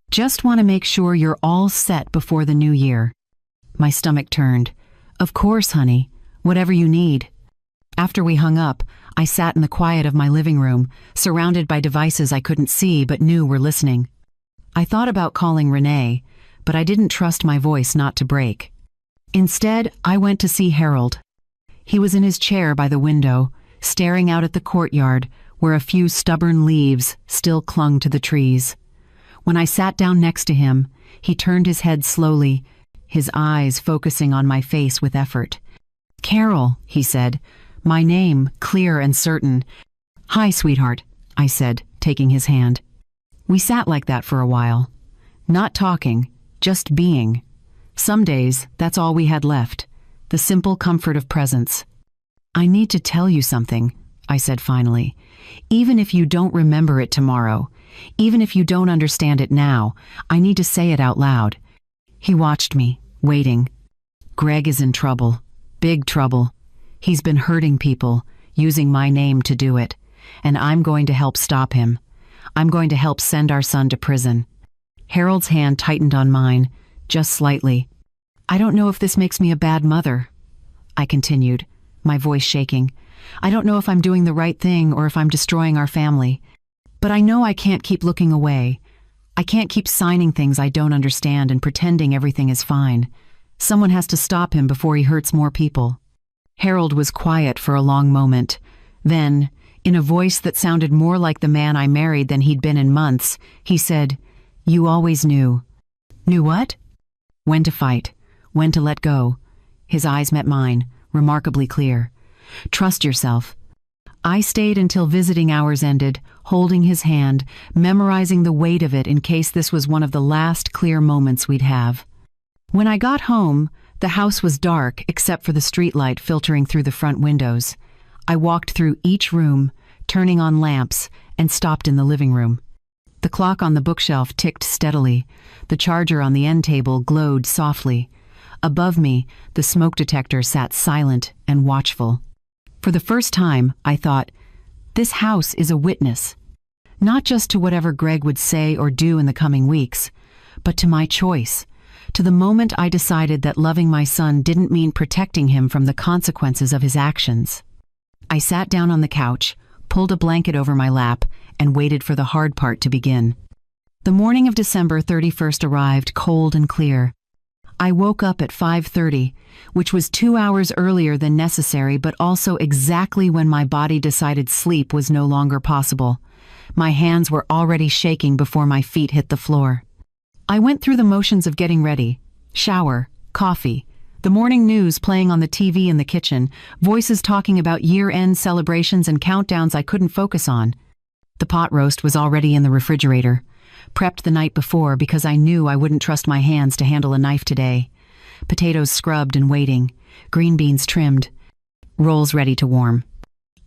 Just want to make sure you're all set before the new year. My stomach turned. Of course, honey. Whatever you need. After we hung up, I sat in the quiet of my living room, surrounded by devices I couldn't see but knew were listening. I thought about calling Renee, but I didn't trust my voice not to break. Instead, I went to see Harold. He was in his chair by the window, staring out at the courtyard, where a few stubborn leaves still clung to the trees. When I sat down next to him, he turned his head slowly, his eyes focusing on my face with effort. "Carol," he said, my name clear and certain. "Hi, sweetheart," I said, taking his hand. We sat like that for a while. Not talking, just being. Some days, that's all we had left. The simple comfort of presence. "I need to tell you something," I said finally. "Even if you don't remember it tomorrow, even if you don't understand it now, I need to say it out loud." He watched me, waiting. "Greg is in trouble. Big trouble. He's been hurting people, using my name to do it. And I'm going to help stop him. I'm going to help send our son to prison." Harold's hand tightened on mine, just slightly. "I don't know if this makes me a bad mother," I continued, my voice shaking. "I don't know if I'm doing the right thing or if I'm destroying our family. But I know I can't keep looking away. I can't keep signing things I don't understand and pretending everything is fine. Someone has to stop him before he hurts more people." Harold was quiet for a long moment. Then, in a voice that sounded more like the man I married than he'd been in months, he said, "You always knew." "Knew what?" "When to fight, when to let go." His eyes met mine, remarkably clear. "Trust yourself." I stayed until visiting hours ended, holding his hand, memorizing the weight of it in case this was one of the last clear moments we'd have. When I got home, the house was dark except for the streetlight filtering through the front windows. I walked through each room, turning on lamps, and stopped in the living room. The clock on the bookshelf ticked steadily. The charger on the end table glowed softly. Above me, the smoke detector sat silent and watchful. For the first time, I thought, this house is a witness. Not just to whatever Greg would say or do in the coming weeks, but to my choice, to the moment I decided that loving my son didn't mean protecting him from the consequences of his actions. I sat down on the couch, pulled a blanket over my lap, and waited for the hard part to begin. The morning of December 31st arrived cold and clear. I woke up at 5:30, which was 2 hours earlier than necessary, but also exactly when my body decided sleep was no longer possible. My hands were already shaking before my feet hit the floor. I went through the motions of getting ready. Shower, coffee, the morning news playing on the TV in the kitchen, voices talking about year-end celebrations and countdowns I couldn't focus on. The pot roast was already in the refrigerator. Prepped the night before because I knew I wouldn't trust my hands to handle a knife today. Potatoes scrubbed and waiting, green beans trimmed, rolls ready to warm.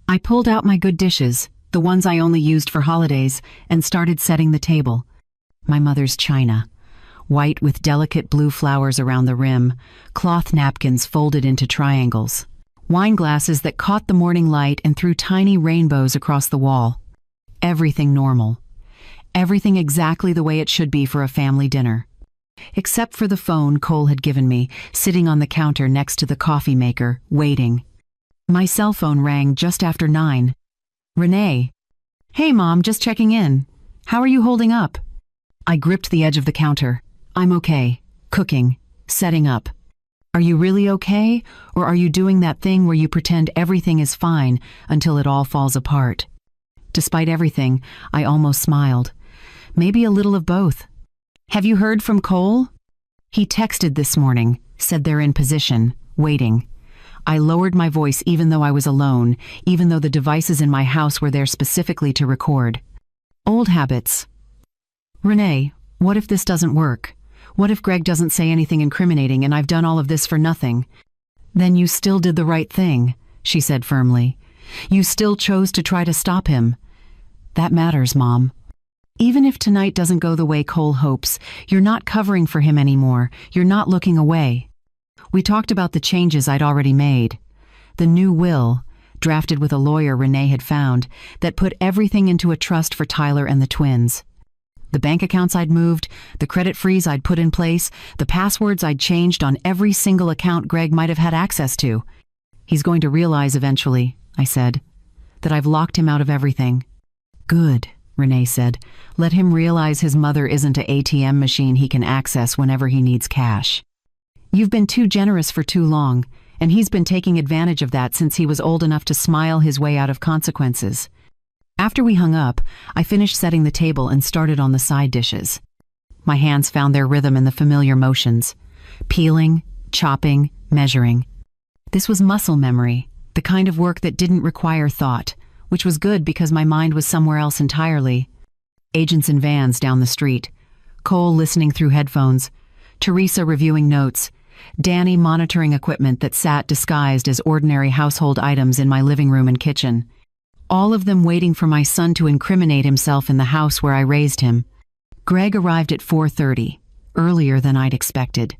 I pulled out my good dishes, the ones I only used for holidays, and started setting the table. My mother's china, white with delicate blue flowers around the rim, cloth napkins folded into triangles, wine glasses that caught the morning light and threw tiny rainbows across the wall. Everything normal. Everything exactly the way it should be for a family dinner. Except for the phone Cole had given me, sitting on the counter next to the coffee maker, waiting. My cell phone rang just after 9. "Renee." "Hey, Mom, just checking in. How are you holding up?" I gripped the edge of the counter. "I'm okay. Cooking. Setting up." "Are you really okay, or are you doing that thing where you pretend everything is fine until it all falls apart?" Despite everything, I almost smiled. Maybe a little of both. "Have you heard from Cole?" "He texted this morning, said they're in position, waiting." I lowered my voice even though I was alone, even though the devices in my house were there specifically to record. Old habits. "Renee, what if this doesn't work? What if Greg doesn't say anything incriminating and I've done all of this for nothing?" "Then you still did the right thing," she said firmly. "You still chose to try to stop him. That matters, Mom. Even if tonight doesn't go the way Cole hopes, you're not covering for him anymore. You're not looking away." We talked about the changes I'd already made. The new will, drafted with a lawyer Renee had found, that put everything into a trust for Tyler and the twins. The bank accounts I'd moved, the credit freeze I'd put in place, the passwords I'd changed on every single account Greg might have had access to. He's going to realize eventually, I said, that I've locked him out of everything. Good, Renee said. Let him realize his mother isn't an ATM machine he can access whenever he needs cash. You've been too generous for too long, and he's been taking advantage of that since he was old enough to smile his way out of consequences. After we hung up, I finished setting the table and started on the side dishes. My hands found their rhythm in the familiar motions. Peeling, chopping, measuring. This was muscle memory, the kind of work that didn't require thought, which was good because my mind was somewhere else entirely. Agents in vans down the street. Cole listening through headphones. Teresa reviewing notes. Danny monitoring equipment that sat disguised as ordinary household items in my living room and kitchen. All of them waiting for my son to incriminate himself in the house where I raised him. Greg arrived at 4:30, earlier than I'd expected.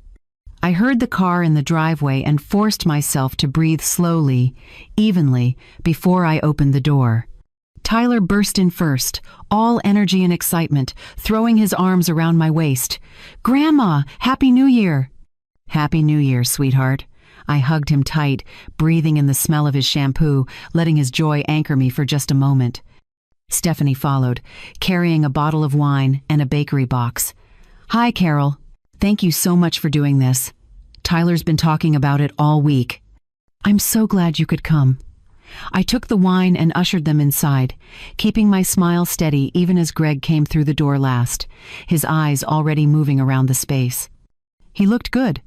I heard the car in the driveway and forced myself to breathe slowly, evenly, before I opened the door. Tyler burst in first, all energy and excitement, throwing his arms around my waist. "Grandma, Happy New Year!" "Happy New Year, sweetheart." I hugged him tight, breathing in the smell of his shampoo, letting his joy anchor me for just a moment. Stephanie followed, carrying a bottle of wine and a bakery box. "Hi, Carol. Thank you so much for doing this. Tyler's been talking about it all week." "I'm so glad you could come." I took the wine and ushered them inside, keeping my smile steady even as Greg came through the door last, his eyes already moving around the space. He looked good.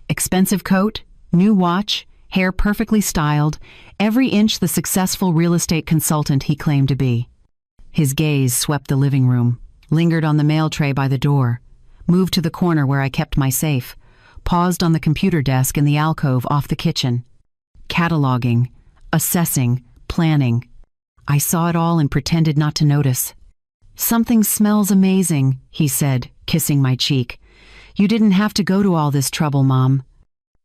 Expensive coat, new watch, hair perfectly styled, every inch the successful real estate consultant he claimed to be. His gaze swept the living room, lingered on the mail tray by the door, moved to the corner where I kept my safe, paused on the computer desk in the alcove off the kitchen. Cataloging, assessing, planning. I saw it all and pretended not to notice. "Something smells amazing," he said, kissing my cheek. "You didn't have to go to all this trouble, Mom."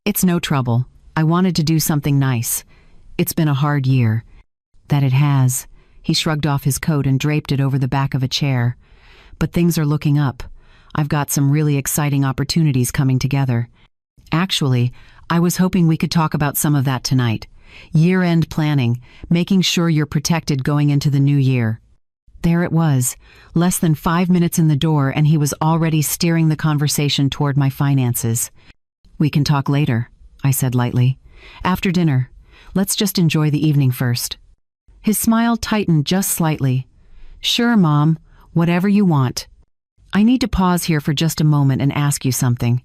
"It's no trouble. I wanted to do something nice. It's been a hard year." "That it has." He shrugged off his coat and draped it over the back of a chair. "But things are looking up. I've got some really exciting opportunities coming together. Actually, I was hoping we could talk about some of that tonight. Year-end planning, making sure you're protected going into the new year." There it was, less than 5 minutes in the door, and he was already steering the conversation toward my finances. "We can talk later," I said lightly. "After dinner. Let's just enjoy the evening first." His smile tightened just slightly. "Sure, Mom. Whatever you want." I need to pause here for just a moment and ask you something.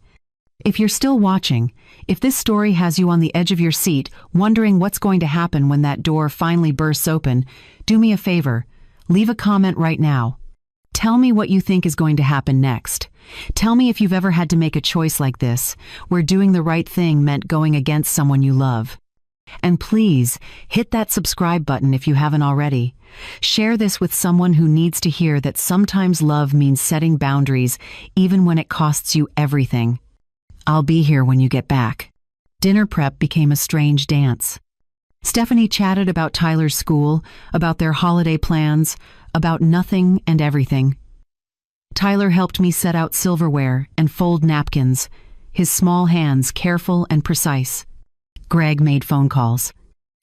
If you're still watching, if this story has you on the edge of your seat, wondering what's going to happen when that door finally bursts open, do me a favor. Leave a comment right now. Tell me what you think is going to happen next. Tell me if you've ever had to make a choice like this, where doing the right thing meant going against someone you love. And please, hit that subscribe button if you haven't already. Share this with someone who needs to hear that sometimes love means setting boundaries, even when it costs you everything. I'll be here when you get back. Dinner prep became a strange dance. Stephanie chatted about Tyler's school, about their holiday plans, about nothing and everything. Tyler helped me set out silverware and fold napkins, his small hands careful and precise. Greg made phone calls.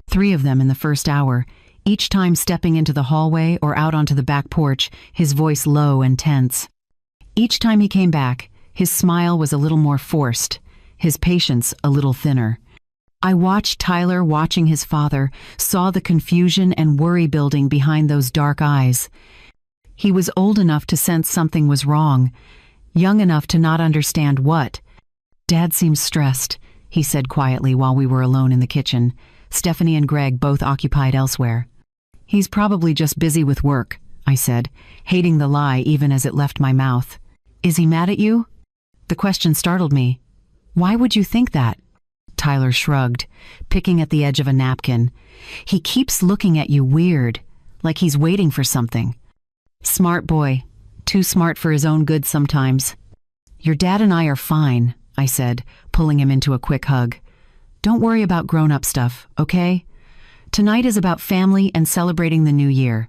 3 of them in the first hour, each time stepping into the hallway or out onto the back porch, his voice low and tense. Each time he came back, his smile was a little more forced, his patience a little thinner. I watched Tyler watching his father, saw the confusion and worry building behind those dark eyes. He was old enough to sense something was wrong, young enough to not understand what. "Dad seems stressed," he said quietly while we were alone in the kitchen, Stephanie and Greg both occupied elsewhere. "He's probably just busy with work," I said, hating the lie even as it left my mouth. "Is he mad at you?" The question startled me. "Why would you think that?" Tyler shrugged, picking at the edge of a napkin. "He keeps looking at you weird, like he's waiting for something." "Smart boy. Too smart for his own good sometimes." "Your dad and I are fine," I said, pulling him into a quick hug. "Don't worry about grown-up stuff, okay? Tonight is about family and celebrating the new year.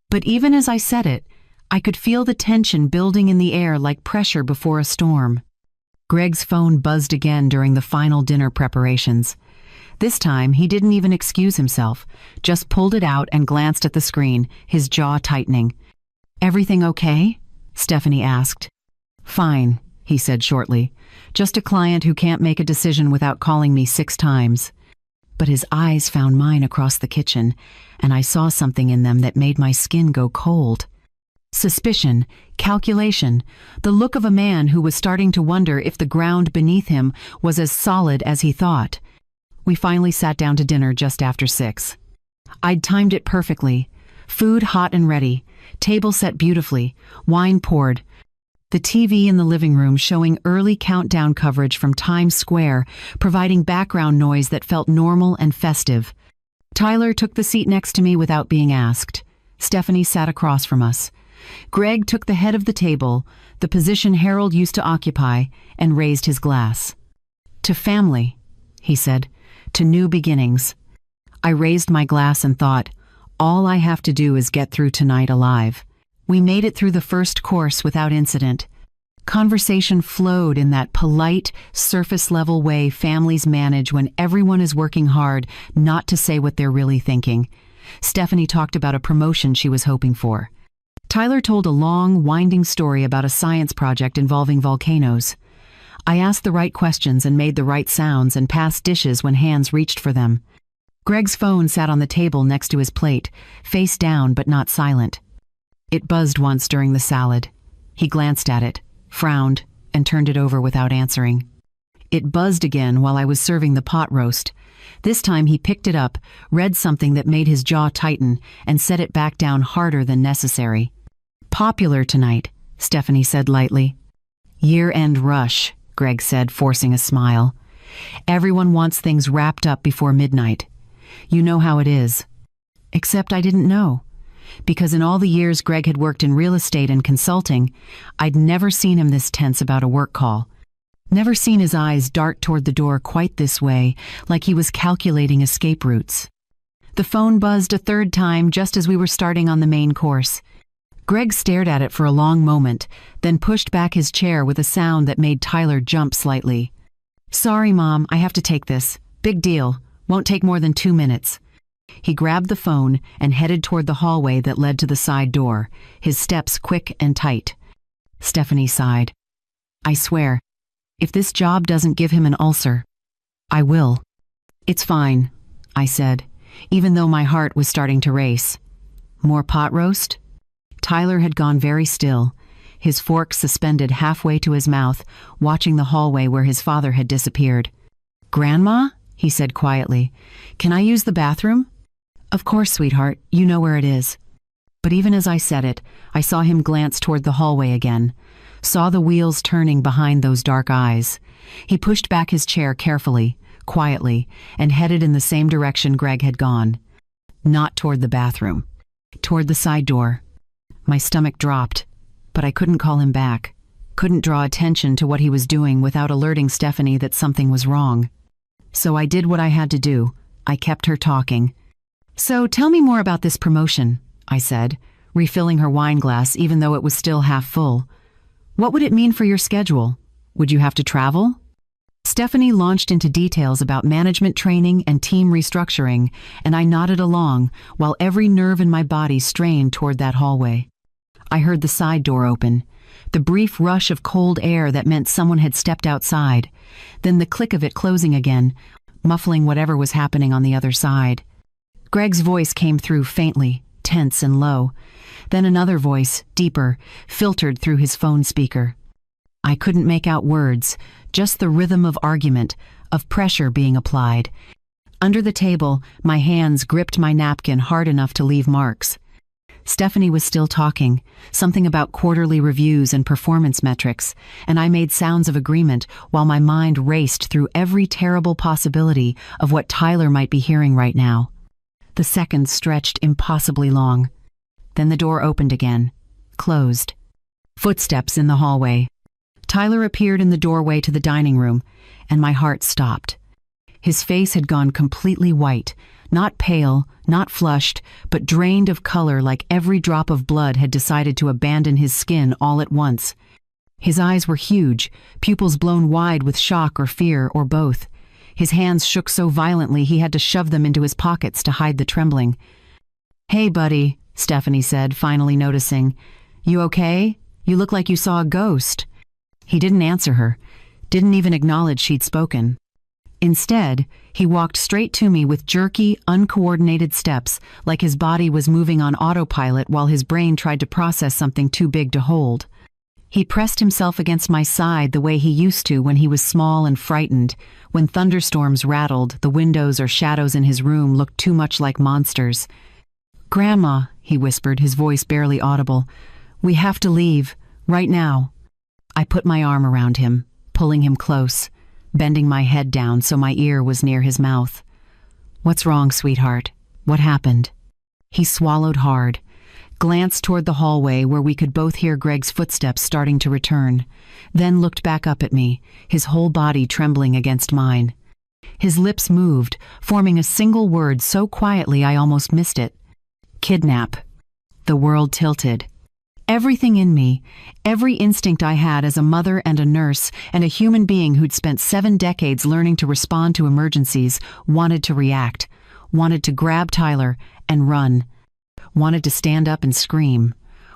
But even as I said it, I could feel the tension building in the air like pressure before a storm. Greg's phone buzzed again during the final dinner preparations. This time, he didn't even excuse himself, just pulled it out and glanced at the screen, his jaw tightening. "Everything okay?" Stephanie asked. "Fine," he said shortly. "Just a client who can't make a decision without calling me 6 times. But his eyes found mine across the kitchen, and I saw something in them that made my skin go cold. Suspicion, calculation, the look of a man who was starting to wonder if the ground beneath him was as solid as he thought. We finally sat down to dinner just after 6. I'd timed it perfectly. Food hot and ready, table set beautifully, wine poured. The TV in the living room showing early countdown coverage from Times Square, providing background noise that felt normal and festive. Tyler took the seat next to me without being asked. Stephanie sat across from us. Greg took the head of the table, the position Harold used to occupy, and raised his glass. "To family," he said, "to new beginnings." I raised my glass and thought, all I have to do is get through tonight alive. We made it through the first course without incident. Conversation flowed in that polite, surface-level way families manage when everyone is working hard not to say what they're really thinking. Stephanie talked about a promotion she was hoping for. Tyler told a long, winding story about a science project involving volcanoes. I asked the right questions and made the right sounds and passed dishes when hands reached for them. Greg's phone sat on the table next to his plate, face down but not silent. It buzzed once during the salad. He glanced at it, frowned, and turned it over without answering. It buzzed again while I was serving the pot roast. This time he picked it up, read something that made his jaw tighten, and set it back down harder than necessary. "Popular tonight," Stephanie said lightly. "Year-end rush," Greg said, forcing a smile. "Everyone wants things wrapped up before midnight. You know how it is." Except I didn't know. Because in all the years Greg had worked in real estate and consulting, I'd never seen him this tense about a work call. Never seen his eyes dart toward the door quite this way, like he was calculating escape routes. The phone buzzed a third time just as we were starting on the main course. Greg stared at it for a long moment, then pushed back his chair with a sound that made Tyler jump slightly. "Sorry, Mom, I have to take this. Big deal. Won't take more than 2 minutes." He grabbed the phone and headed toward the hallway that led to the side door, his steps quick and tight. Stephanie sighed. "I swear, if this job doesn't give him an ulcer, I will." "It's fine," I said, even though my heart was starting to race. "More pot roast?" Tyler had gone very still, his fork suspended halfway to his mouth, watching the hallway where his father had disappeared. "Grandma?" he said quietly. "Can I use the bathroom?" "Of course, sweetheart, you know where it is." But even as I said it, I saw him glance toward the hallway again, saw the wheels turning behind those dark eyes. He pushed back his chair carefully, quietly, and headed in the same direction Greg had gone. Not toward the bathroom, toward the side door. My stomach dropped, but I couldn't call him back, couldn't draw attention to what he was doing without alerting Stephanie that something was wrong. So I did what I had to do. I kept her talking. "So tell me more about this promotion," I said, refilling her wine glass even though it was still half full. "What would it mean for your schedule? Would you have to travel?" Stephanie launched into details about management training and team restructuring, and I nodded along while every nerve in my body strained toward that hallway. I heard the side door open, the brief rush of cold air that meant someone had stepped outside, then the click of it closing again, muffling whatever was happening on the other side. Greg's voice came through faintly, tense and low. Then another voice, deeper, filtered through his phone speaker. I couldn't make out words, just the rhythm of argument, of pressure being applied. Under the table, my hands gripped my napkin hard enough to leave marks. Stephanie was still talking, something about quarterly reviews and performance metrics, and I made sounds of agreement while my mind raced through every terrible possibility of what Tyler might be hearing right now. The seconds stretched impossibly long. Then the door opened again, closed. Footsteps in the hallway. Tyler appeared in the doorway to the dining room, and my heart stopped. His face had gone completely white, Not pale, not flushed, but drained of color like every drop of blood had decided to abandon his skin all at once. His eyes were huge, pupils blown wide with shock or fear or both. His hands shook so violently he had to shove them into his pockets to hide the trembling. "Hey, buddy," Stephanie said, finally noticing. "You okay? You look like you saw a ghost." He didn't answer her, didn't even acknowledge she'd spoken. Instead, he walked straight to me with jerky, uncoordinated steps, like his body was moving on autopilot while his brain tried to process something too big to hold. He pressed himself against my side the way he used to when he was small and frightened, when thunderstorms rattled, the windows or shadows in his room looked too much like monsters. "Grandma," he whispered, his voice barely audible, "we have to leave, right now." I put my arm around him, pulling him close, bending my head down so my ear was near his mouth. "What's wrong, sweetheart? What happened?" He swallowed hard, glanced toward the hallway where we could both hear Greg's footsteps starting to return, then looked back up at me, his whole body trembling against mine. His lips moved, forming a single word so quietly I almost missed it. "Kidnap." The world tilted. Everything in me, every instinct I had as a mother and a nurse and a human being who'd spent 7 decades learning to respond to emergencies, wanted to react, wanted to grab Tyler and run, wanted to stand up and scream,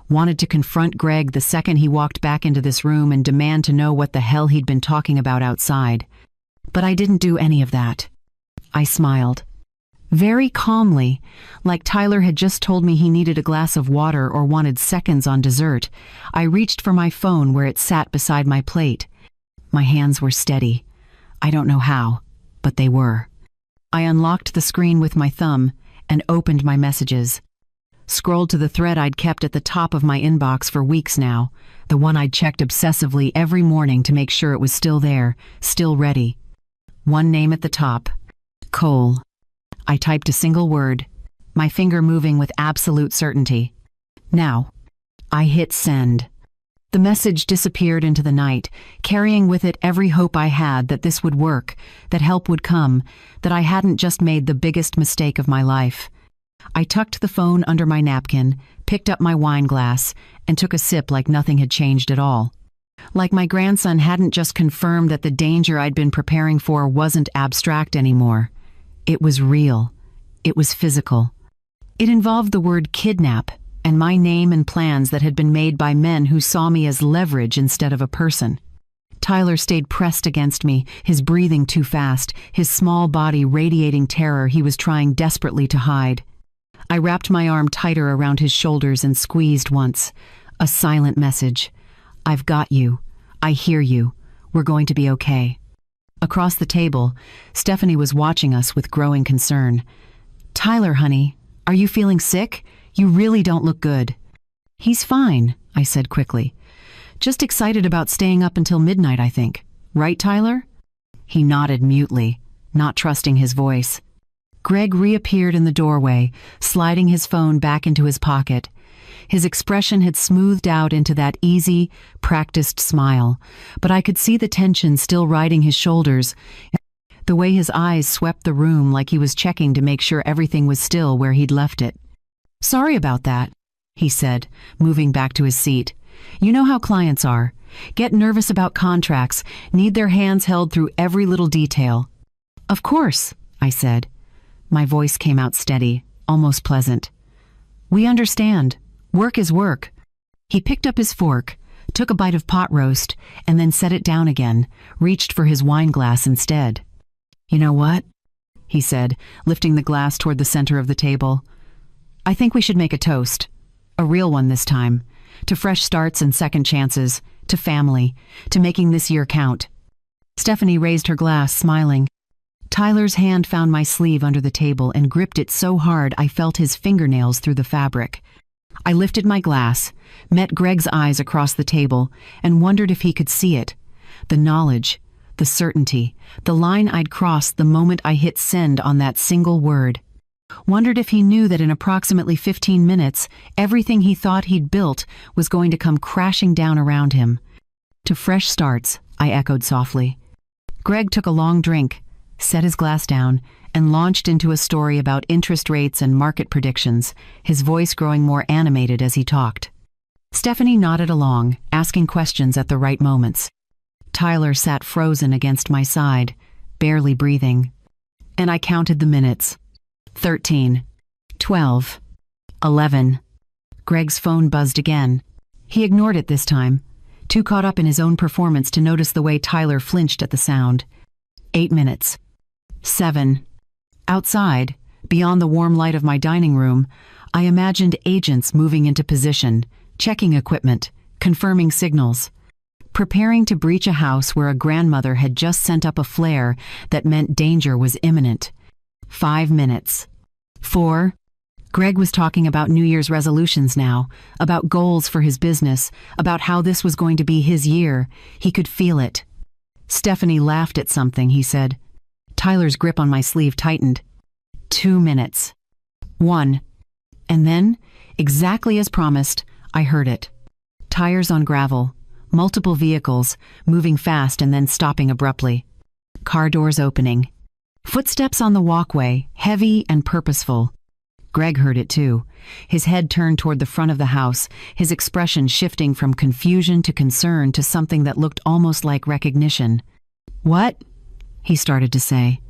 wanted to confront Greg the second he walked back into this room and demand to know what the hell he'd been talking about outside. But I didn't do any of that. I smiled. Very calmly, like Tyler had just told me he needed a glass of water or wanted seconds on dessert, I reached for my phone where it sat beside my plate. My hands were steady. I don't know how, but they were. I unlocked the screen with my thumb and opened my messages. Scrolled to the thread I'd kept at the top of my inbox for weeks now, the one I'd checked obsessively every morning to make sure it was still there, still ready. One name at the top, Cole. I typed a single word, my finger moving with absolute certainty. Now. I hit send. The message disappeared into the night, carrying with it every hope I had that this would work, that help would come, that I hadn't just made the biggest mistake of my life. I tucked the phone under my napkin, picked up my wine glass, and took a sip like nothing had changed at all. Like my grandson hadn't just confirmed that the danger I'd been preparing for wasn't abstract anymore. It was real. It was physical. It involved the word kidnap and my name and plans that had been made by men who saw me as leverage instead of a person. Tyler stayed pressed against me, his breathing too fast, his small body radiating terror he was trying desperately to hide. I wrapped my arm tighter around his shoulders and squeezed once. A silent message. "I've got you. I hear you. We're going to be okay." Across the table, Stephanie was watching us with growing concern. "Tyler, honey, are you feeling sick? You really don't look good." "He's fine," I said quickly. "Just excited about staying up until midnight, I think. Right, Tyler?" He nodded mutely, not trusting his voice. Greg reappeared in the doorway, sliding his phone back into his pocket. His expression had smoothed out into that easy, practiced smile, but I could see the tension still riding his shoulders, the way his eyes swept the room like he was checking to make sure everything was still where he'd left it. "Sorry about that," he said, moving back to his seat. "You know how clients are. Get nervous about contracts, need their hands held through every little detail." "Of course," I said. My voice came out steady, almost pleasant. "We understand. Work is work." He picked up his fork, took a bite of pot roast, and then set it down again, reached for his wine glass instead. "You know what?" he said, lifting the glass toward the center of the table. "I think we should make a toast. A real one this time. To fresh starts and second chances. To family. To making this year count." Stephanie raised her glass, smiling. Tyler's hand found my sleeve under the table and gripped it so hard I felt his fingernails through the fabric. I lifted my glass, met Greg's eyes across the table, and wondered if he could see it. The knowledge, the certainty, the line I'd crossed the moment I hit send on that single word. Wondered if he knew that in approximately 15 minutes, everything he thought he'd built was going to come crashing down around him. "To fresh starts," I echoed softly. Greg took a long drink, set his glass down, and launched into a story about interest rates and market predictions, his voice growing more animated as he talked. Stephanie nodded along, asking questions at the right moments. Tyler sat frozen against my side, barely breathing. And I counted the minutes. 13. 12. 11. Greg's phone buzzed again. He ignored it this time, too caught up in his own performance to notice the way Tyler flinched at the sound. 8 minutes. 7. Outside, beyond the warm light of my dining room, I imagined agents moving into position, checking equipment, confirming signals, preparing to breach a house where a grandmother had just sent up a flare that meant danger was imminent. 5 minutes. 4. Greg was talking about New Year's resolutions now, about goals for his business, about how this was going to be his year. He could feel it. Stephanie laughed at something he said. Tyler's grip on my sleeve tightened. 2 minutes. 1. And then, exactly as promised, I heard it. Tires on gravel, multiple vehicles, moving fast and then stopping abruptly. Car doors opening. Footsteps on the walkway, heavy and purposeful. Greg heard it too, his head turned toward the front of the house, his expression shifting from confusion to concern to something that looked almost like recognition. "What?" he started to say.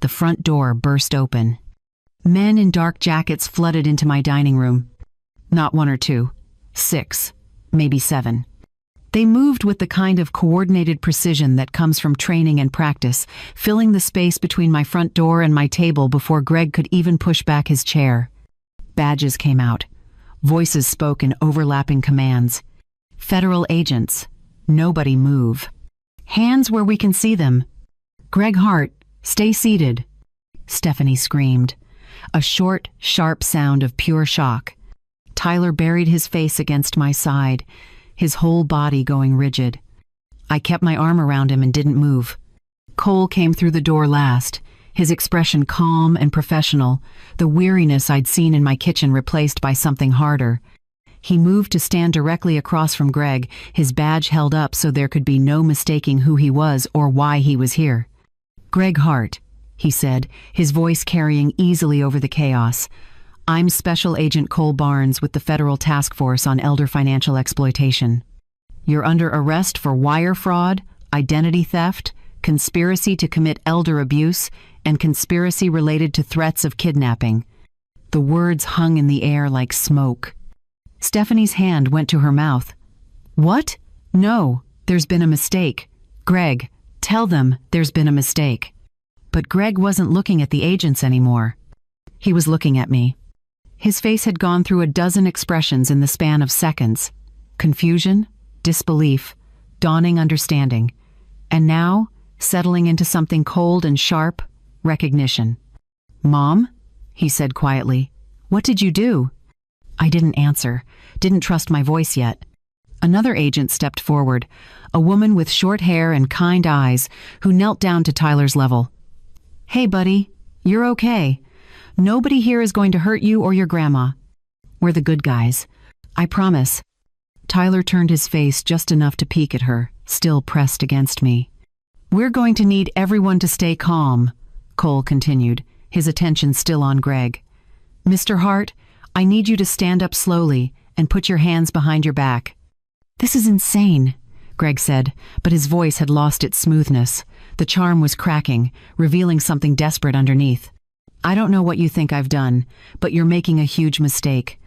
The front door burst open. Men in dark jackets flooded into my dining room. Not 1 or 2, 6, maybe 7. They moved with the kind of coordinated precision that comes from training and practice, filling the space between my front door and my table before Greg could even push back his chair. Badges came out. Voices spoke in overlapping commands. Federal agents. Nobody move. Hands where we can see them. Greg Hart, stay seated. Stephanie screamed. A short, sharp sound of pure shock. Tyler buried his face against my side, his whole body going rigid. I kept my arm around him and didn't move. Cole came through the door last, his expression calm and professional, the weariness I'd seen in my kitchen replaced by something harder. He moved to stand directly across from Greg, his badge held up so there could be no mistaking who he was or why he was here. "Greg Hart," he said, his voice carrying easily over the chaos. "I'm Special Agent Cole Barnes with the Federal Task Force on Elder Financial Exploitation. You're under arrest for wire fraud, identity theft, conspiracy to commit elder abuse, and conspiracy related to threats of kidnapping." The words hung in the air like smoke. Stephanie's hand went to her mouth. "What? No, there's been a mistake. Greg, tell them there's been a mistake." But Greg wasn't looking at the agents anymore. He was looking at me. His face had gone through a dozen expressions in the span of seconds. Confusion, disbelief, dawning understanding. And now, settling into something cold and sharp, recognition. "Mom?" he said quietly. "What did you do?" I didn't answer, didn't trust my voice yet. Another agent stepped forward, a woman with short hair and kind eyes who knelt down to Tyler's level. "Hey, buddy, you're okay. Nobody here is going to hurt you or your grandma. We're the good guys. I promise." Tyler turned his face just enough to peek at her, still pressed against me. "We're going to need everyone to stay calm," Cole continued, his attention still on Greg. "Mr. Hart, I need you to stand up slowly and put your hands behind your back." "This is insane," Greg said, but his voice had lost its smoothness. The charm was cracking, revealing something desperate underneath. "I don't know what you think I've done, but you're making a huge mistake.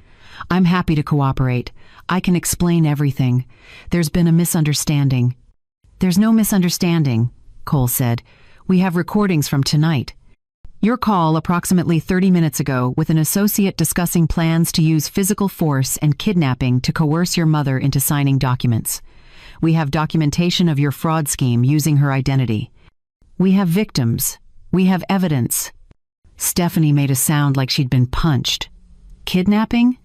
I'm happy to cooperate. I can explain everything. There's been a misunderstanding." "There's no misunderstanding," Cole said. "We have recordings from tonight. Your call approximately 30 minutes ago with an associate discussing plans to use physical force and kidnapping to coerce your mother into signing documents. We have documentation of your fraud scheme using her identity. We have victims. We have evidence." Stephanie made a sound like she'd been punched. "Kidnapping?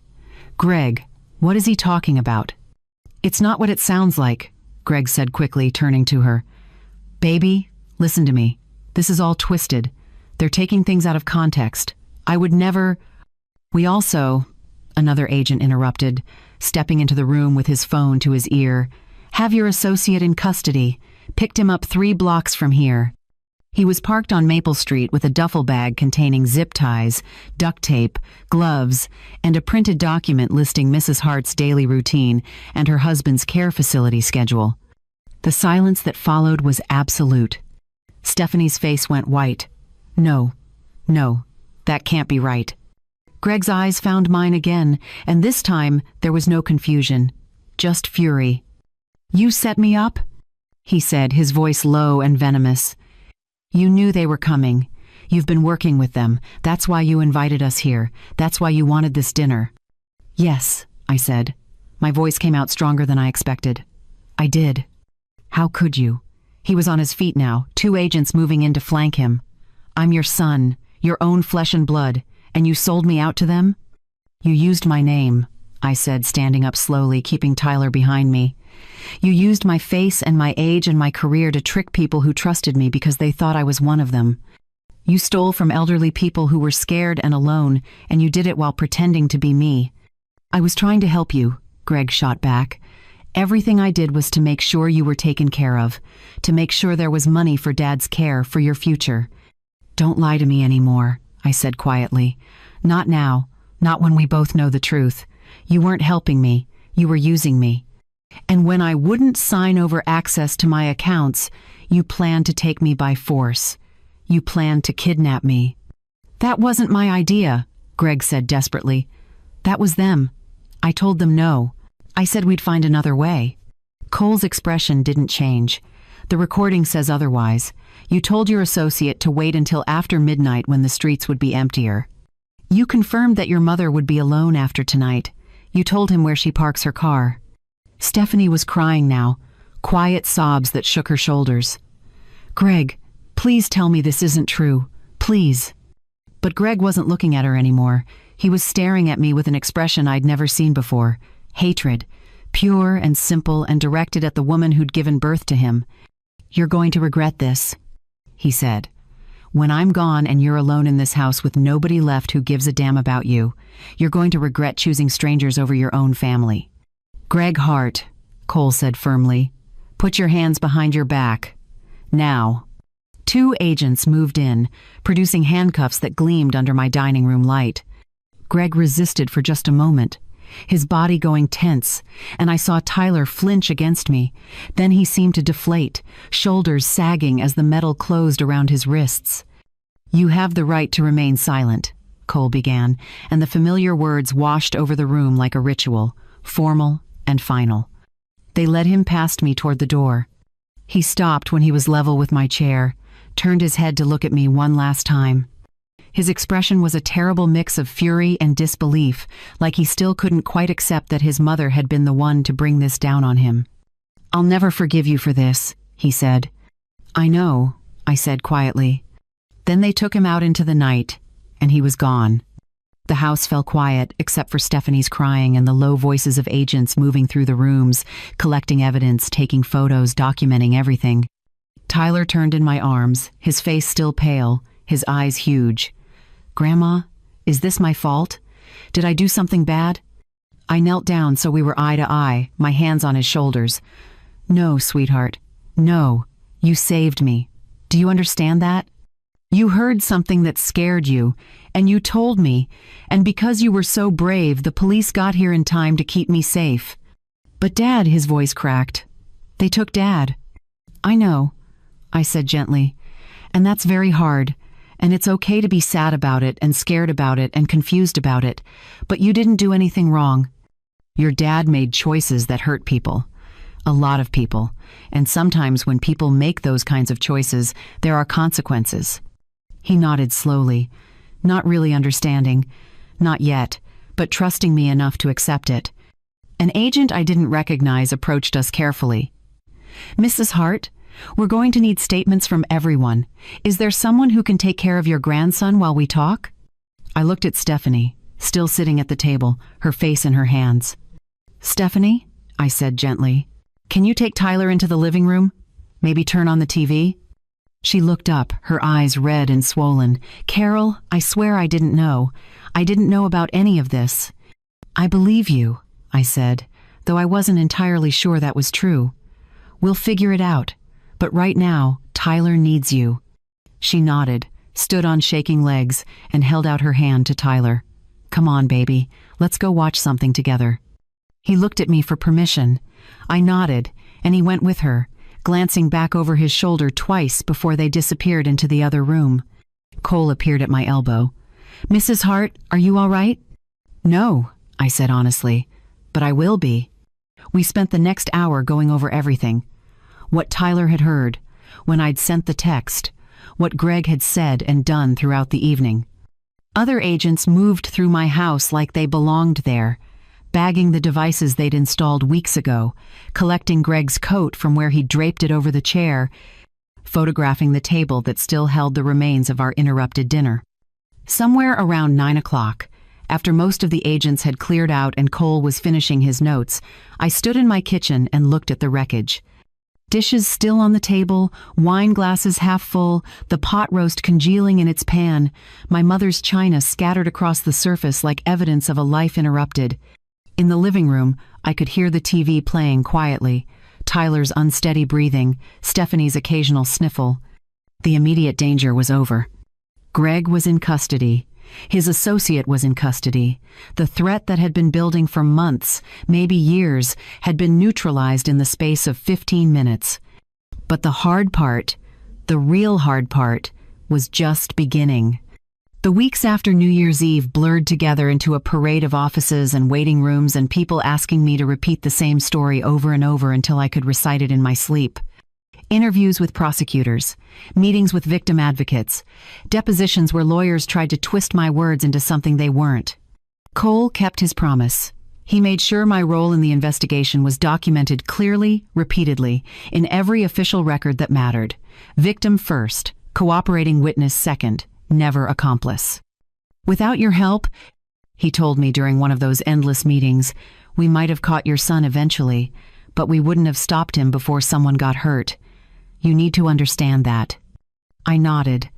Greg, what is he talking about?" "It's not what it sounds like," Greg said quickly, turning to her. "Baby, listen to me. This is all twisted. They're taking things out of context. I would never—" "We also," another agent interrupted, stepping into the room with his phone to his ear, "have your associate in custody. Picked him up 3 blocks from here." He was parked on Maple Street with a duffel bag containing zip ties, duct tape, gloves, and a printed document listing Mrs. Hart's daily routine and her husband's care facility schedule. The silence that followed was absolute. Stephanie's face went white. No, that can't be right. Greg's eyes found mine again, and this time there was no confusion, just fury. "You set me up?" he said, his voice low and venomous. "You knew they were coming. You've been working with them. That's why you invited us here. That's why you wanted this dinner." "Yes," I said. My voice came out stronger than I expected. "I did." "How could you?" He was on his feet now, 2 agents moving in to flank him. "I'm your son, your own flesh and blood, and you sold me out to them?" "You used my name," I said, standing up slowly, keeping Tyler behind me. "You used my face and my age and my career to trick people who trusted me because they thought I was one of them. You stole from elderly people who were scared and alone, and you did it while pretending to be me." "I was trying to help you," Greg shot back. "Everything I did was to make sure you were taken care of, to make sure there was money for Dad's care, for your future." "Don't lie to me anymore," I said quietly. "Not now, not when we both know the truth. You weren't helping me, you were using me. And when I wouldn't sign over access to my accounts, you planned to take me by force. You planned to kidnap me." "That wasn't my idea," Greg said desperately. "That was them. I told them no. I said we'd find another way." Cole's expression didn't change. "The recording says otherwise. You told your associate to wait until after midnight when the streets would be emptier. You confirmed that your mother would be alone after tonight. You told him where she parks her car." Stephanie was crying now, quiet sobs that shook her shoulders. "Greg, please tell me this isn't true. Please." But Greg wasn't looking at her anymore. He was staring at me with an expression I'd never seen before. Hatred, pure and simple and directed at the woman who'd given birth to him. "You're going to regret this," he said. "When I'm gone and you're alone in this house with nobody left who gives a damn about you, you're going to regret choosing strangers over your own family." "Greg Hart," Cole said firmly, "put your hands behind your back. Now." 2 agents moved in, producing handcuffs that gleamed under my dining room light. Greg resisted for just a moment, his body going tense, and I saw Tyler flinch against me. Then he seemed to deflate, shoulders sagging as the metal closed around his wrists. "You have the right to remain silent," Cole began, and the familiar words washed over the room like a ritual, formal and final. They led him past me toward the door. He stopped when he was level with my chair, turned his head to look at me one last time. His expression was a terrible mix of fury and disbelief, like he still couldn't quite accept that his mother had been the one to bring this down on him. "I'll never forgive you for this," he said. "I know," I said quietly. Then they took him out into the night, and he was gone. The house fell quiet, except for Stephanie's crying and the low voices of agents moving through the rooms, collecting evidence, taking photos, documenting everything. Tyler turned in my arms, his face still pale, his eyes huge. "Grandma, is this my fault? Did I do something bad?" I knelt down so we were eye to eye, my hands on his shoulders. "No, sweetheart. No. You saved me. Do you understand that? You heard something that scared you, and you told me, and because you were so brave, the police got here in time to keep me safe." "But Dad," his voice cracked. "They took Dad." "I know," I said gently, "and that's very hard, and it's okay to be sad about it and scared about it and confused about it, but you didn't do anything wrong. Your dad made choices that hurt people. A lot of people, and sometimes when people make those kinds of choices, there are consequences." He nodded slowly, not really understanding, not yet, but trusting me enough to accept it. An agent I didn't recognize approached us carefully. "Mrs. Hart, we're going to need statements from everyone. Is there someone who can take care of your grandson while we talk?" I looked at Stephanie, still sitting at the table, her face in her hands. "Stephanie," I said gently, "can you take Tyler into the living room? Maybe turn on the TV?" She looked up, her eyes red and swollen. "Carol, I swear I didn't know. I didn't know about any of this." "I believe you," I said, though I wasn't entirely sure that was true. "We'll figure it out, but right now, Tyler needs you." She nodded, stood on shaking legs, and held out her hand to Tyler. "Come on, baby, let's go watch something together." He looked at me for permission. I nodded, and he went with her, glancing back over his shoulder twice before they disappeared into the other room. Cole appeared at my elbow. "Mrs. Hart, are you all right?" "No," I said honestly, "but I will be." We spent the next hour going over everything. What Tyler had heard, when I'd sent the text, what Greg had said and done throughout the evening. Other agents moved through my house like they belonged there, bagging the devices they'd installed weeks ago, collecting Greg's coat from where he draped it over the chair, photographing the table that still held the remains of our interrupted dinner. Somewhere around 9 o'clock, after most of the agents had cleared out and Cole was finishing his notes, I stood in my kitchen and looked at the wreckage. Dishes still on the table, wine glasses half full, the pot roast congealing in its pan, my mother's china scattered across the surface like evidence of a life interrupted. In the living room, I could hear the TV playing quietly, Tyler's unsteady breathing, Stephanie's occasional sniffle. The immediate danger was over. Greg was in custody. His associate was in custody. The threat that had been building for months, maybe years, had been neutralized in the space of 15 minutes. But the hard part, the real hard part, was just beginning. The weeks after New Year's Eve blurred together into a parade of offices and waiting rooms and people asking me to repeat the same story over and over until I could recite it in my sleep. Interviews with prosecutors, meetings with victim advocates, depositions where lawyers tried to twist my words into something they weren't. Cole kept his promise. He made sure my role in the investigation was documented clearly, repeatedly, in every official record that mattered. Victim first, cooperating witness second, never accomplice. "Without your help," he told me during one of those endless meetings, "we might have caught your son eventually, but we wouldn't have stopped him before someone got hurt. You need to understand that." I nodded,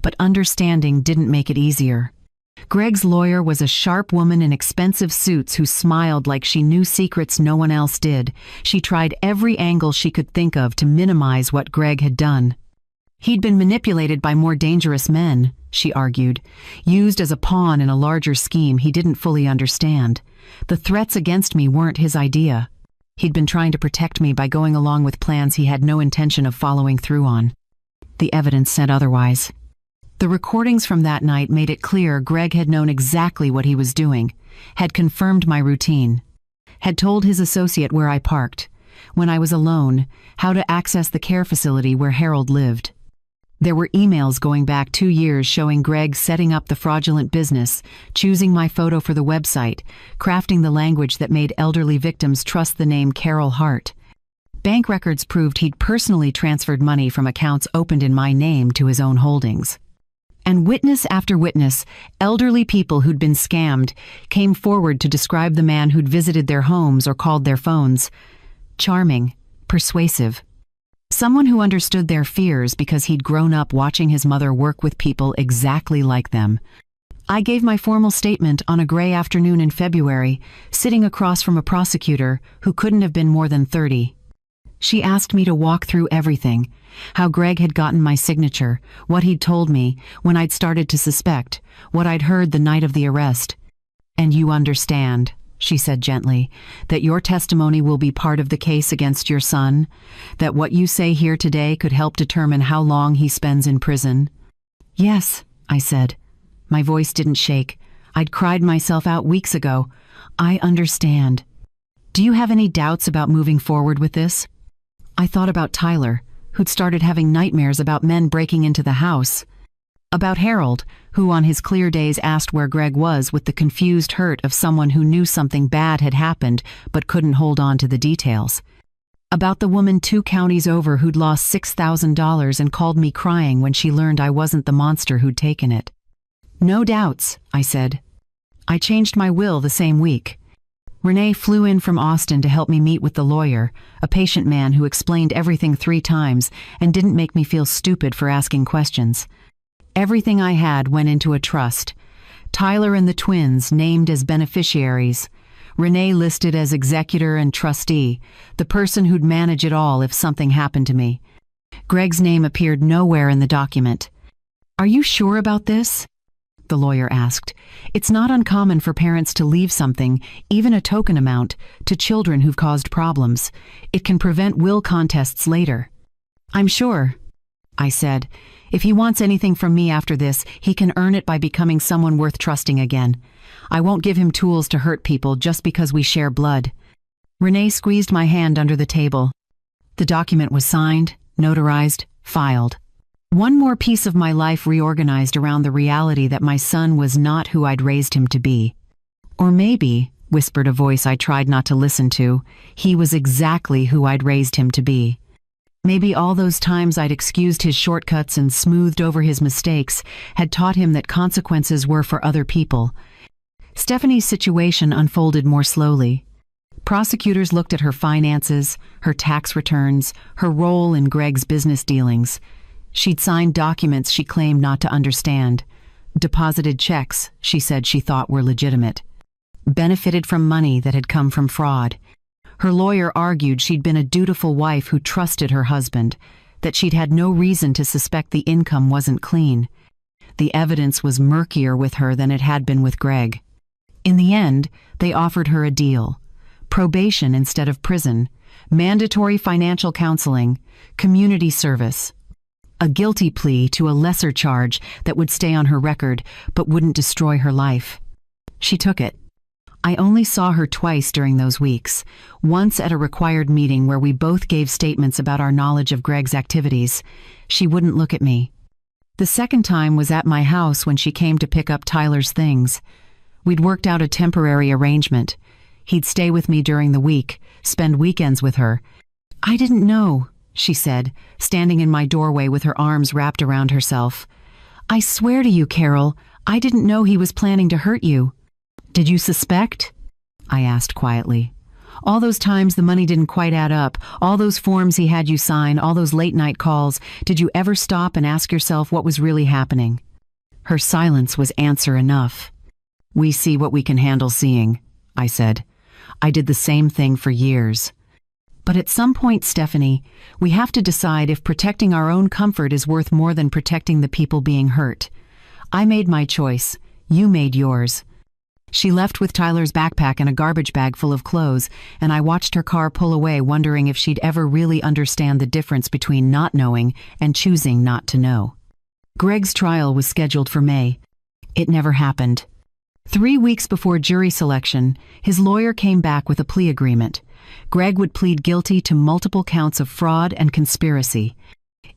but understanding didn't make it easier. Greg's lawyer was a sharp woman in expensive suits who smiled like she knew secrets no one else did. She tried every angle she could think of to minimize what Greg had done. He'd been manipulated by more dangerous men, she argued, used as a pawn in a larger scheme he didn't fully understand. The threats against me weren't his idea. He'd been trying to protect me by going along with plans he had no intention of following through on. The evidence said otherwise. The recordings from that night made it clear Greg had known exactly what he was doing, had confirmed my routine, had told his associate where I parked, when I was alone, how to access the care facility where Harold lived. There were emails going back 2 years showing Greg setting up the fraudulent business, choosing my photo for the website, crafting the language that made elderly victims trust the name Carol Hart. Bank records proved he'd personally transferred money from accounts opened in my name to his own holdings. And witness after witness, elderly people who'd been scammed, came forward to describe the man who'd visited their homes or called their phones. Charming, persuasive. Someone who understood their fears because he'd grown up watching his mother work with people exactly like them. I gave my formal statement on a gray afternoon in February, sitting across from a prosecutor who couldn't have been more than 30. She asked me to walk through everything, how Greg had gotten my signature, what he'd told me, when I'd started to suspect, what I'd heard the night of the arrest. "And you understand," she said gently, "that your testimony will be part of the case against your son, that what you say here today could help determine how long he spends in prison." "Yes," I said. My voice didn't shake. I'd cried myself out weeks ago. "I understand. Do you have any doubts about moving forward with this?" I thought about Tyler, who'd started having nightmares about men breaking into the house. About Harold, who on his clear days asked where Greg was with the confused hurt of someone who knew something bad had happened but couldn't hold on to the details. About the woman 2 counties over who'd lost $6,000 and called me crying when she learned I wasn't the monster who'd taken it. "No doubts," I said. I changed my will the same week. Renee flew in from Austin to help me meet with the lawyer, a patient man who explained everything 3 times and didn't make me feel stupid for asking questions. Everything I had went into a trust. Tyler and the twins named as beneficiaries. Renee listed as executor and trustee, the person who'd manage it all if something happened to me. Greg's name appeared nowhere in the document. "Are you sure about this?" the lawyer asked. "It's not uncommon for parents to leave something, even a token amount, to children who've caused problems. It can prevent will contests later." "I'm sure," I said. "If he wants anything from me after this, he can earn it by becoming someone worth trusting again. I won't give him tools to hurt people just because we share blood." Renee squeezed my hand under the table. The document was signed, notarized, filed. One more piece of my life reorganized around the reality that my son was not who I'd raised him to be. Or maybe, whispered a voice I tried not to listen to, he was exactly who I'd raised him to be. Maybe all those times I'd excused his shortcuts and smoothed over his mistakes had taught him that consequences were for other people. Stephanie's situation unfolded more slowly. Prosecutors looked at her finances, her tax returns, her role in Greg's business dealings. She'd signed documents she claimed not to understand. Deposited checks she said she thought were legitimate. Benefited from money that had come from fraud. Her lawyer argued she'd been a dutiful wife who trusted her husband, that she'd had no reason to suspect the income wasn't clean. The evidence was murkier with her than it had been with Greg. In the end, they offered her a deal. Probation instead of prison, mandatory financial counseling, community service. A guilty plea to a lesser charge that would stay on her record but wouldn't destroy her life. She took it. I only saw her twice during those weeks, once at a required meeting where we both gave statements about our knowledge of Greg's activities. She wouldn't look at me. The second time was at my house when she came to pick up Tyler's things. We'd worked out a temporary arrangement. He'd stay with me during the week, spend weekends with her. "I didn't know," she said, standing in my doorway with her arms wrapped around herself. "I swear to you, Carol, I didn't know he was planning to hurt you." "Did you suspect?" I asked quietly. "All those times the money didn't quite add up, all those forms he had you sign, all those late-night calls, did you ever stop and ask yourself what was really happening?" Her silence was answer enough. "We see what we can handle seeing," I said. "I did the same thing for years. But at some point, Stephanie, we have to decide if protecting our own comfort is worth more than protecting the people being hurt. I made my choice. You made yours." She left with Tyler's backpack and a garbage bag full of clothes, and I watched her car pull away, wondering if she'd ever really understand the difference between not knowing and choosing not to know. Greg's trial was scheduled for May. It never happened. 3 weeks before jury selection, his lawyer came back with a plea agreement. Greg would plead guilty to multiple counts of fraud and conspiracy.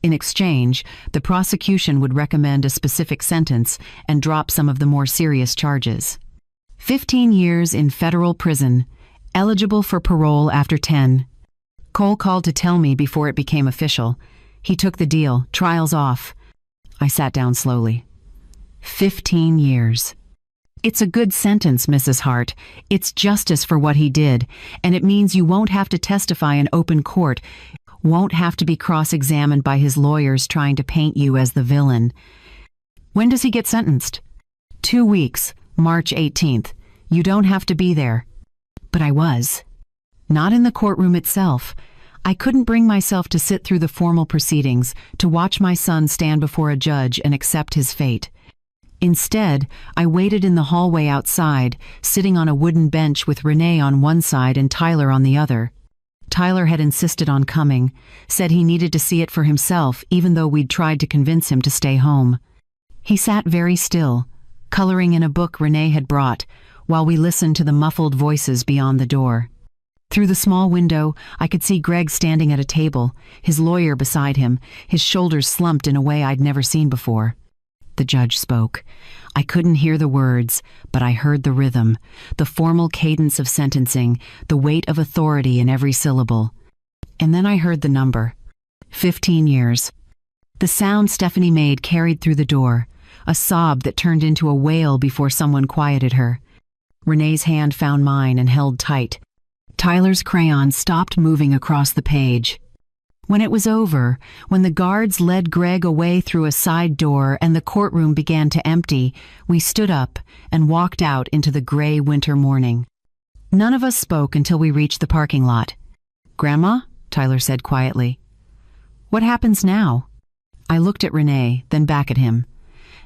In exchange, the prosecution would recommend a specific sentence and drop some of the more serious charges. 15 years in federal prison, eligible for parole after 10. Cole called to tell me before it became official. He took the deal, trials off. I sat down slowly. 15 years. It's a good sentence, Mrs. Hart. It's justice for what he did, and it means you won't have to testify in open court, won't have to be cross-examined by his lawyers trying to paint you as the villain. When does he get sentenced? 2 weeks, March 18th. You don't have to be there. But I was. Not in the courtroom itself. I couldn't bring myself to sit through the formal proceedings, to watch my son stand before a judge and accept his fate. Instead, I waited in the hallway outside, sitting on a wooden bench with Renee on one side and Tyler on the other. Tyler had insisted on coming, said he needed to see it for himself even though we'd tried to convince him to stay home. He sat very still, coloring in a book Renee had brought, while we listened to the muffled voices beyond the door. Through the small window, I could see Greg standing at a table, his lawyer beside him, his shoulders slumped in a way I'd never seen before. The judge spoke. I couldn't hear the words, but I heard the rhythm, the formal cadence of sentencing, the weight of authority in every syllable. And then I heard the number. 15 years. The sound Stephanie made carried through the door, a sob that turned into a wail before someone quieted her. Renee's hand found mine and held tight. Tyler's crayon stopped moving across the page. When it was over, when the guards led Greg away through a side door and the courtroom began to empty, we stood up and walked out into the gray winter morning. None of us spoke until we reached the parking lot. "Grandma?" Tyler said quietly. "What happens now?" I looked at Renee, then back at him.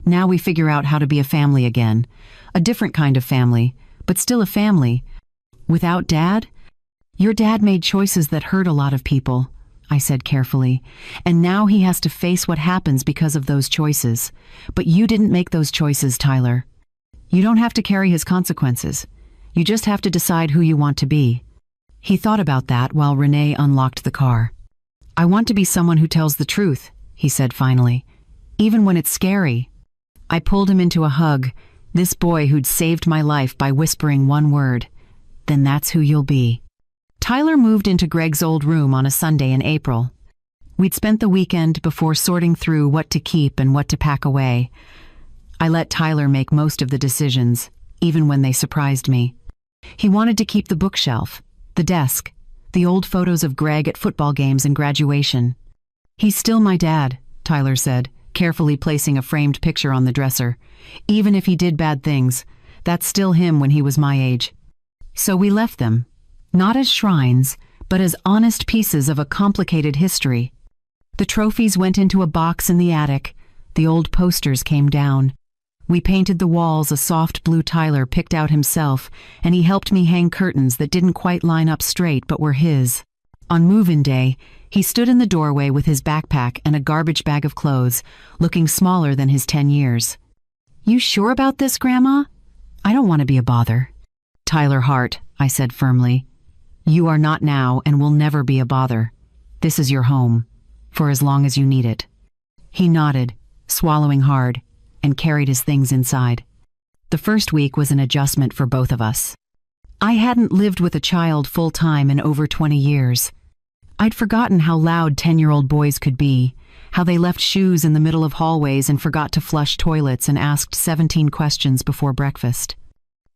Now we figure out how to be a family again. A different kind of family, but still a family. Without Dad? Your dad made choices that hurt a lot of people, I said carefully, and now he has to face what happens because of those choices. But you didn't make those choices, Tyler. You don't have to carry his consequences. You just have to decide who you want to be. He thought about that while Renee unlocked the car. I want to be someone who tells the truth, he said finally, even when it's scary. I pulled him into a hug, this boy who'd saved my life by whispering one word. Then that's who you'll be. Tyler moved into Greg's old room on a Sunday in April. We'd spent the weekend before sorting through what to keep and what to pack away. I let Tyler make most of the decisions, even when they surprised me. He wanted to keep the bookshelf, the desk, the old photos of Greg at football games and graduation. He's still my dad, Tyler said, carefully placing a framed picture on the dresser. Even if he did bad things, that's still him when he was my age. So we left them, not as shrines, but as honest pieces of a complicated history. The trophies went into a box in the attic. The old posters came down. We painted the walls a soft blue Tyler picked out himself, and he helped me hang curtains that didn't quite line up straight but were his. On move-in day, he stood in the doorway with his backpack and a garbage bag of clothes, looking smaller than his 10 years. You sure about this, Grandma? I don't want to be a bother. Tyler Hart, I said firmly. You are not now and will never be a bother. This is your home, for as long as you need it. He nodded, swallowing hard, and carried his things inside. The first week was an adjustment for both of us. I hadn't lived with a child full-time in over 20 years. I'd forgotten how loud 10-year-old boys could be, how they left shoes in the middle of hallways and forgot to flush toilets and asked 17 questions before breakfast.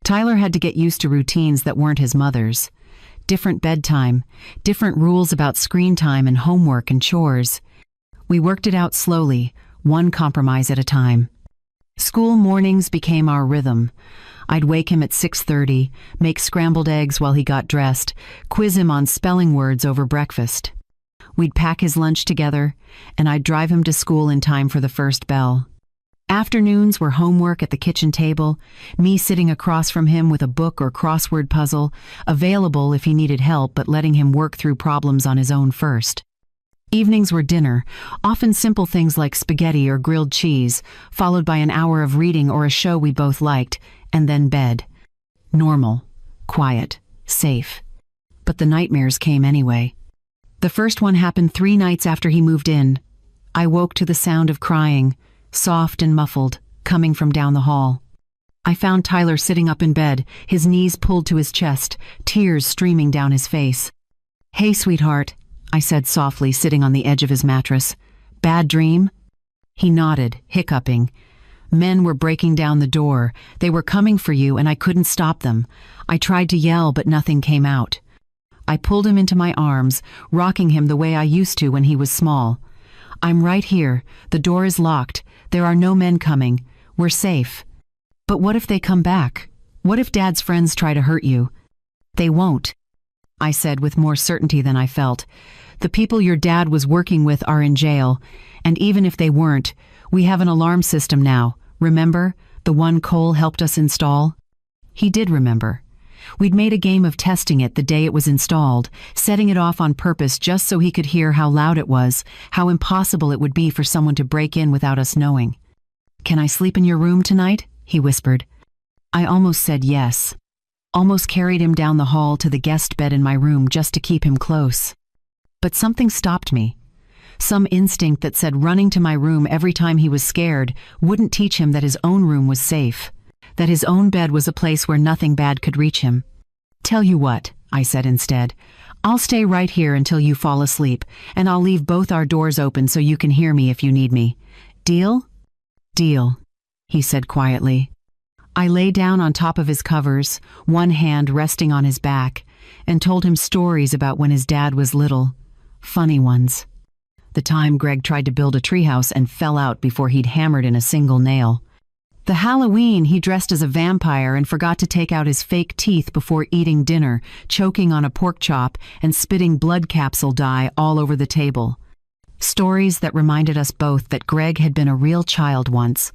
Tyler had to get used to routines that weren't his mother's. Different bedtime, different rules about screen time and homework and chores. We worked it out slowly, one compromise at a time. School mornings became our rhythm. I'd wake him at 6:30, make scrambled eggs while he got dressed, quiz him on spelling words over breakfast. We'd pack his lunch together, and I'd drive him to school in time for the first bell. Afternoons were homework at the kitchen table, me sitting across from him with a book or crossword puzzle, available if he needed help but letting him work through problems on his own first. Evenings were dinner, often simple things like spaghetti or grilled cheese, followed by an hour of reading or a show we both liked, and then bed. Normal, quiet, safe. But the nightmares came anyway. The first one happened 3 nights after he moved in. I woke to the sound of crying, soft and muffled, coming from down the hall. I found Tyler sitting up in bed, his knees pulled to his chest, tears streaming down his face. Hey, sweetheart, I said softly, sitting on the edge of his mattress. Bad dream? He nodded, hiccuping. Men were breaking down the door. They were coming for you, and I couldn't stop them. I tried to yell, but nothing came out. I pulled him into my arms, rocking him the way I used to when he was small. I'm right here. The door is locked. There are no men coming. We're safe. But what if they come back? What if Dad's friends try to hurt you? They won't, I said with more certainty than I felt. The people your dad was working with are in jail, and even if they weren't, we have an alarm system now. Remember? The one Cole helped us install? He did remember. We'd made a game of testing it the day it was installed, setting it off on purpose just so he could hear how loud it was, how impossible it would be for someone to break in without us knowing. Can I sleep in your room tonight? He whispered. I almost said yes. Almost carried him down the hall to the guest bed in my room just to keep him close. But something stopped me. Some instinct that said running to my room every time he was scared wouldn't teach him that his own room was safe, that his own bed was a place where nothing bad could reach him. Tell you what, I said instead, I'll stay right here until you fall asleep, and I'll leave both our doors open so you can hear me if you need me. Deal? Deal, he said quietly. I lay down on top of his covers, one hand resting on his back, and told him stories about when his dad was little. Funny ones. The time Greg tried to build a treehouse and fell out before he'd hammered in a single nail. The Halloween he dressed as a vampire and forgot to take out his fake teeth before eating dinner, choking on a pork chop and spitting blood capsule dye all over the table. Stories that reminded us both that Greg had been a real child once,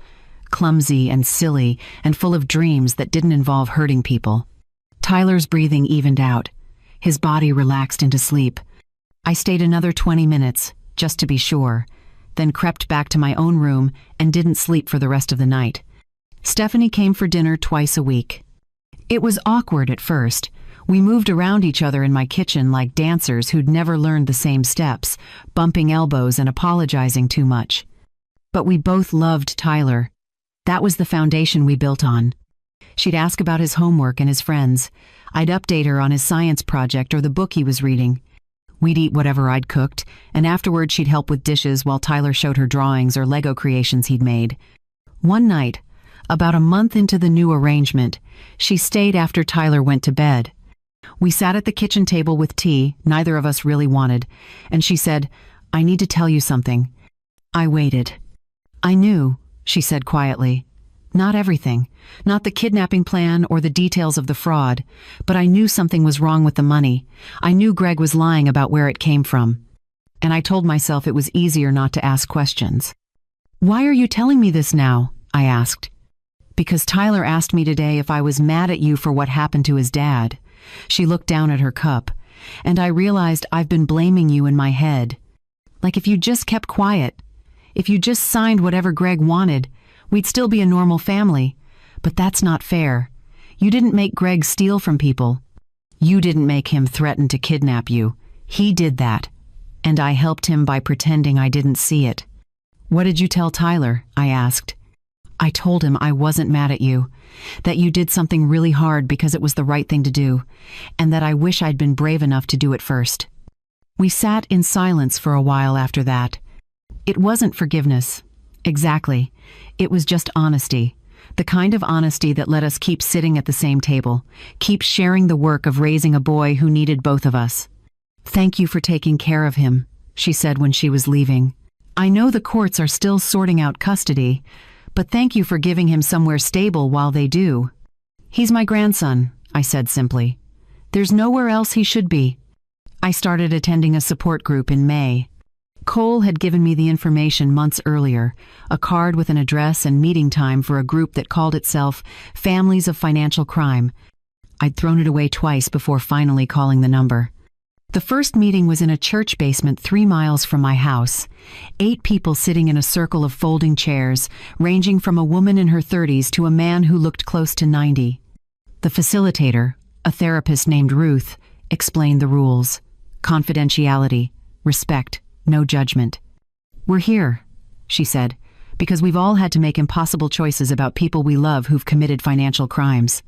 clumsy and silly and full of dreams that didn't involve hurting people. Tyler's breathing evened out. His body relaxed into sleep. I stayed another 20 minutes, just to be sure, then crept back to my own room and didn't sleep for the rest of the night. Stephanie came for dinner twice a week. It was awkward at first. We moved around each other in my kitchen like dancers who'd never learned the same steps, bumping elbows and apologizing too much. But we both loved Tyler. That was the foundation we built on. She'd ask about his homework and his friends. I'd update her on his science project or the book he was reading. We'd eat whatever I'd cooked, and afterward she'd help with dishes while Tyler showed her drawings or Lego creations he'd made. One night, about a month into the new arrangement, she stayed after Tyler went to bed. We sat at the kitchen table with tea, neither of us really wanted, and she said, "I need to tell you something." I waited. "I knew," she said quietly. "Not everything, not the kidnapping plan or the details of the fraud, but I knew something was wrong with the money. I knew Greg was lying about where it came from." And I told myself it was easier not to ask questions. "Why are you telling me this now?" I asked. "Because Tyler asked me today if I was mad at you for what happened to his dad." She looked down at her cup, and I realized I've been blaming you in my head. Like if you just kept quiet, if you just signed whatever Greg wanted, we'd still be a normal family. But that's not fair. You didn't make Greg steal from people. You didn't make him threaten to kidnap you. He did that. And I helped him by pretending I didn't see it. "What did you tell Tyler?" I asked. "I told him I wasn't mad at you, that you did something really hard because it was the right thing to do, and that I wish I'd been brave enough to do it first." We sat in silence for a while after that. It wasn't forgiveness. Exactly. It was just honesty. The kind of honesty that let us keep sitting at the same table, keep sharing the work of raising a boy who needed both of us. "Thank you for taking care of him," she said when she was leaving. "I know the courts are still sorting out custody, but thank you for giving him somewhere stable while they do." "He's my grandson," I said simply. "There's nowhere else he should be." I started attending a support group in May. Cole had given me the information months earlier, a card with an address and meeting time for a group that called itself Families of Financial Crime. I'd thrown it away twice before finally calling the number. The first meeting was in a church basement 3 miles from my house. 8 people sitting in a circle of folding chairs, ranging from a woman in her 30s to a man who looked close to 90. The facilitator, a therapist named Ruth, explained the rules. Confidentiality, respect, no judgment. "We're here," she said, "because we've all had to make impossible choices about people we love who've committed financial crimes.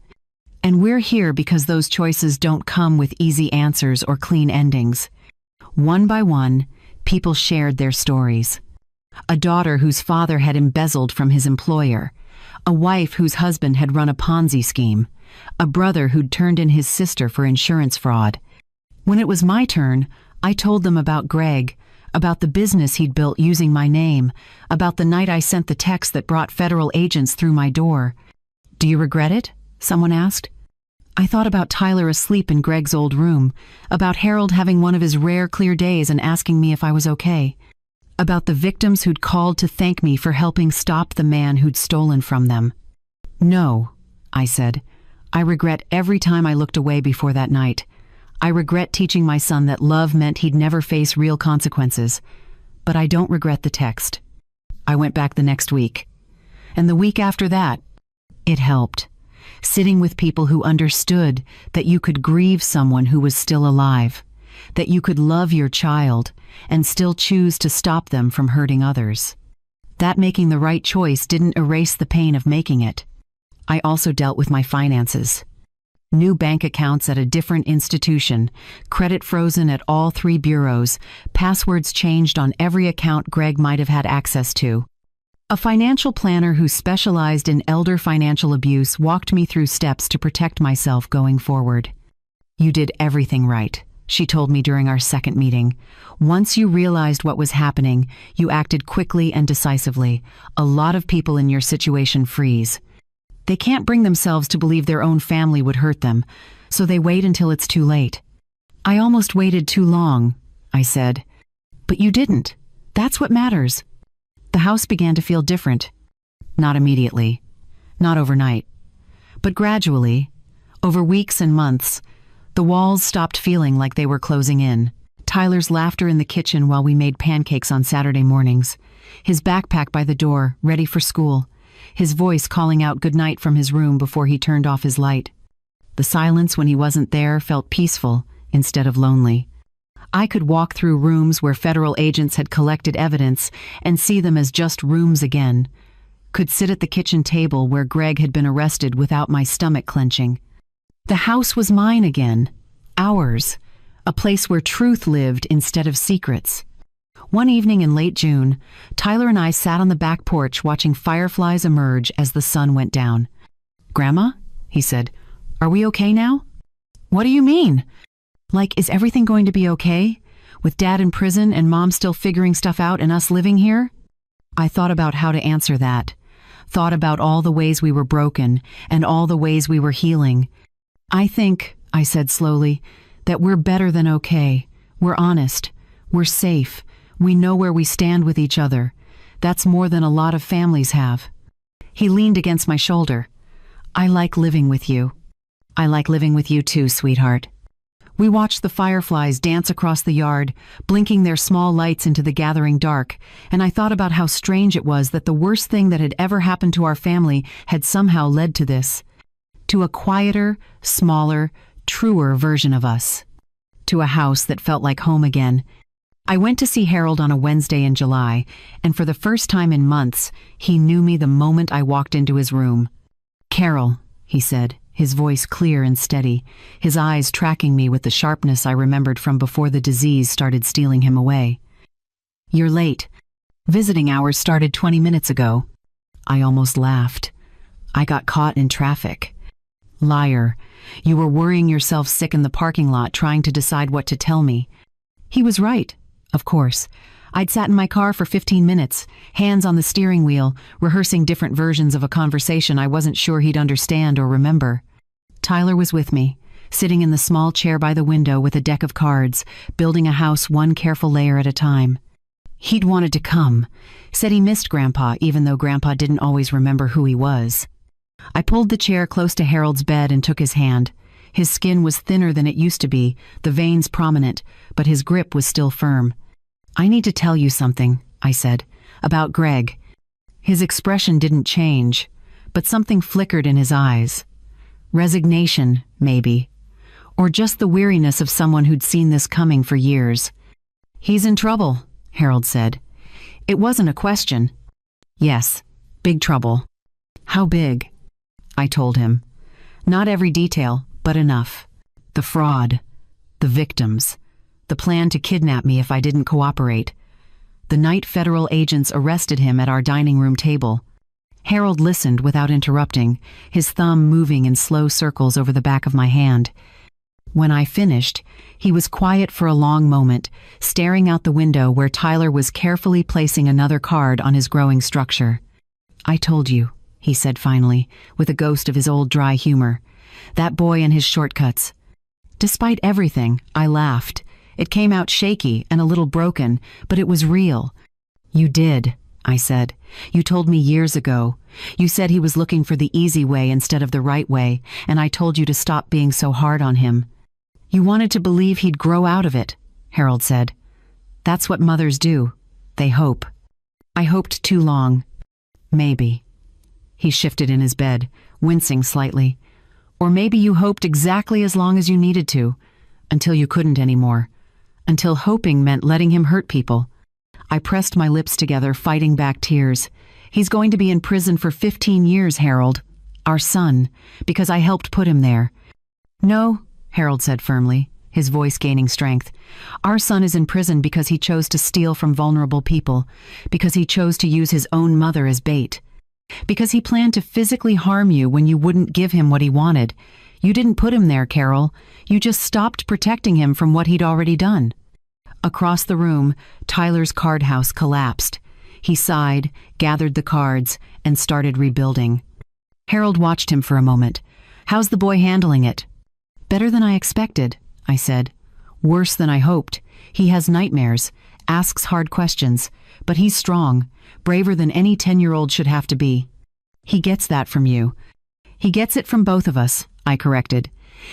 And we're here because those choices don't come with easy answers or clean endings." One by one, people shared their stories. A daughter whose father had embezzled from his employer, a wife whose husband had run a Ponzi scheme, a brother who'd turned in his sister for insurance fraud. When it was my turn, I told them about Greg, about the business he'd built using my name, about the night I sent the text that brought federal agents through my door. "Do you regret it?" someone asked. I thought about Tyler asleep in Greg's old room, about Harold having one of his rare clear days and asking me if I was okay, about the victims who'd called to thank me for helping stop the man who'd stolen from them. "No," I said. "I regret every time I looked away before that night. I regret teaching my son that love meant he'd never face real consequences. But I don't regret the text." I went back the next week. And the week after that, it helped. Sitting with people who understood that you could grieve someone who was still alive, that you could love your child and still choose to stop them from hurting others. That making the right choice didn't erase the pain of making it. I also dealt with my finances. New bank accounts at a different institution, credit frozen at all 3 bureaus, passwords changed on every account Greg might have had access to. A financial planner who specialized in elder financial abuse walked me through steps to protect myself going forward. "You did everything right," she told me during our second meeting. "Once you realized what was happening, you acted quickly and decisively. A lot of people in your situation freeze. They can't bring themselves to believe their own family would hurt them, so they wait until it's too late." "I almost waited too long," I said. "But you didn't. That's what matters." The house began to feel different. Not immediately. Not overnight. But gradually, over weeks and months, the walls stopped feeling like they were closing in. Tyler's laughter in the kitchen while we made pancakes on Saturday mornings. His backpack by the door, ready for school. His voice calling out goodnight from his room before he turned off his light. The silence when he wasn't there felt peaceful instead of lonely. I could walk through rooms where federal agents had collected evidence and see them as just rooms again. Could sit at the kitchen table where Greg had been arrested without my stomach clenching. The house was mine again. Ours. A place where truth lived instead of secrets. One evening in late June, Tyler and I sat on the back porch watching fireflies emerge as the sun went down. "Grandma," he said, "are we okay now?" "What do you mean?" "Like, is everything going to be okay? With Dad in prison and Mom still figuring stuff out and us living here?" I thought about how to answer that. Thought about all the ways we were broken and all the ways we were healing. "I think," I said slowly, "that we're better than okay. We're honest. We're safe. We know where we stand with each other. That's more than a lot of families have." He leaned against my shoulder. "I like living with you." "I like living with you too, sweetheart." We watched the fireflies dance across the yard, blinking their small lights into the gathering dark, and I thought about how strange it was that the worst thing that had ever happened to our family had somehow led to this. To a quieter, smaller, truer version of us. To a house that felt like home again. I went to see Harold on a Wednesday in July, and for the first time in months, he knew me the moment I walked into his room. "Carol," he said, his voice clear and steady, his eyes tracking me with the sharpness I remembered from before the disease started stealing him away. "You're late. Visiting hours started 20 minutes ago." I almost laughed. "I got caught in traffic." "Liar. You were worrying yourself sick in the parking lot trying to decide what to tell me." He was right, of course. I'd sat in my car for 15 minutes, hands on the steering wheel, rehearsing different versions of a conversation I wasn't sure he'd understand or remember. Tyler was with me, sitting in the small chair by the window with a deck of cards, building a house one careful layer at a time. He'd wanted to come, said he missed Grandpa even though Grandpa didn't always remember who he was. I pulled the chair close to Harold's bed and took his hand. His skin was thinner than it used to be, the veins prominent, but his grip was still firm. "I need to tell you something," I said, "about Greg." His expression didn't change, but something flickered in his eyes. Resignation, maybe. Or just the weariness of someone who'd seen this coming for years. "He's in trouble," Harold said. It wasn't a question. "Yes, big trouble." "How big?" I told him. Not every detail, but enough. The fraud. The victims. The plan to kidnap me if I didn't cooperate. The night federal agents arrested him at our dining room table. Harold listened without interrupting, his thumb moving in slow circles over the back of my hand. When I finished, he was quiet for a long moment, staring out the window where Tyler was carefully placing another card on his growing structure. "I told you," he said finally, with a ghost of his old dry humor. "That boy and his shortcuts." Despite everything, I laughed. It came out shaky and a little broken, but it was real. "You did," I said. "You told me years ago. You said he was looking for the easy way instead of the right way, and I told you to stop being so hard on him. You wanted to believe he'd grow out of it," Harold said. "That's what mothers do. They hope." I hoped too long. Maybe. He shifted in his bed, wincing slightly. "Or maybe you hoped exactly as long as you needed to, until you couldn't anymore. Until hoping meant letting him hurt people." I pressed my lips together, fighting back tears. "He's going to be in prison for 15 years, Harold. Our son, because I helped put him there." "No," Harold said firmly, his voice gaining strength. "Our son is in prison because he chose to steal from vulnerable people, because he chose to use his own mother as bait. Because he planned to physically harm you when you wouldn't give him what he wanted. You didn't put him there, Carol. You just stopped protecting him from what he'd already done." Across the room, Tyler's card house collapsed. He sighed, gathered the cards, and started rebuilding. Harold watched him for a moment. "How's the boy handling it?" "Better than I expected," I said. "Worse than I hoped. He has nightmares, asks hard questions, but he's strong, braver than any 10-year-old should have to be." He gets that from you. He gets it from both of us, I corrected.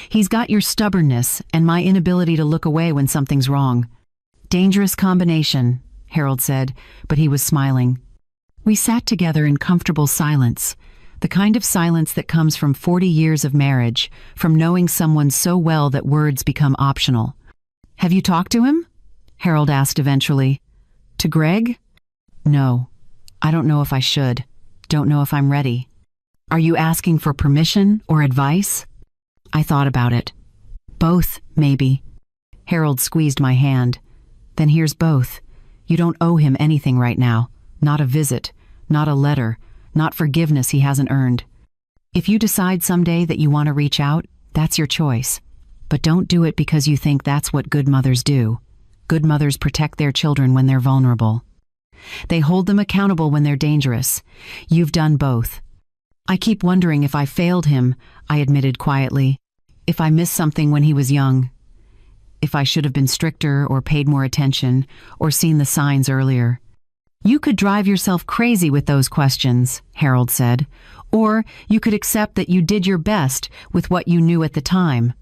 He's got your stubbornness and my inability to look away when something's wrong. Dangerous combination, Harold said, but he was smiling. We sat together in comfortable silence, the kind of silence that comes from 40 years of marriage, from knowing someone so well that words become optional. Have you talked to him? Harold asked eventually. To Greg? No. I don't know if I should. Don't know if I'm ready. Are you asking for permission or advice? I thought about it. Both, maybe. Harold squeezed my hand. Then here's both. You don't owe him anything right now. Not a visit, not a letter, not forgiveness he hasn't earned. If you decide someday that you want to reach out, that's your choice. But don't do it because you think that's what good mothers do. Good mothers protect their children when they're vulnerable. They hold them accountable when they're dangerous. You've done both. I keep wondering if I failed him, I admitted quietly. If I missed something when he was young. If I should have been stricter or paid more attention or seen the signs earlier. You could drive yourself crazy with those questions, Harold said. Or you could accept that you did your best with what you knew at the time.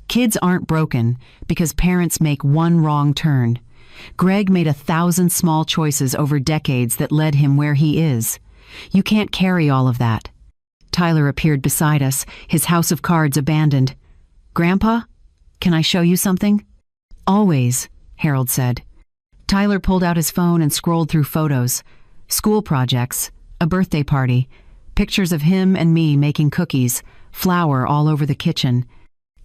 Kids aren't broken because parents make one wrong turn. Greg made 1,000 small choices over decades that led him where he is. You can't carry all of that. Tyler appeared beside us, his house of cards abandoned. Grandpa, can I show you something? Always, Harold said. Tyler pulled out his phone and scrolled through photos. School projects, a birthday party, pictures of him and me making cookies, flour all over the kitchen.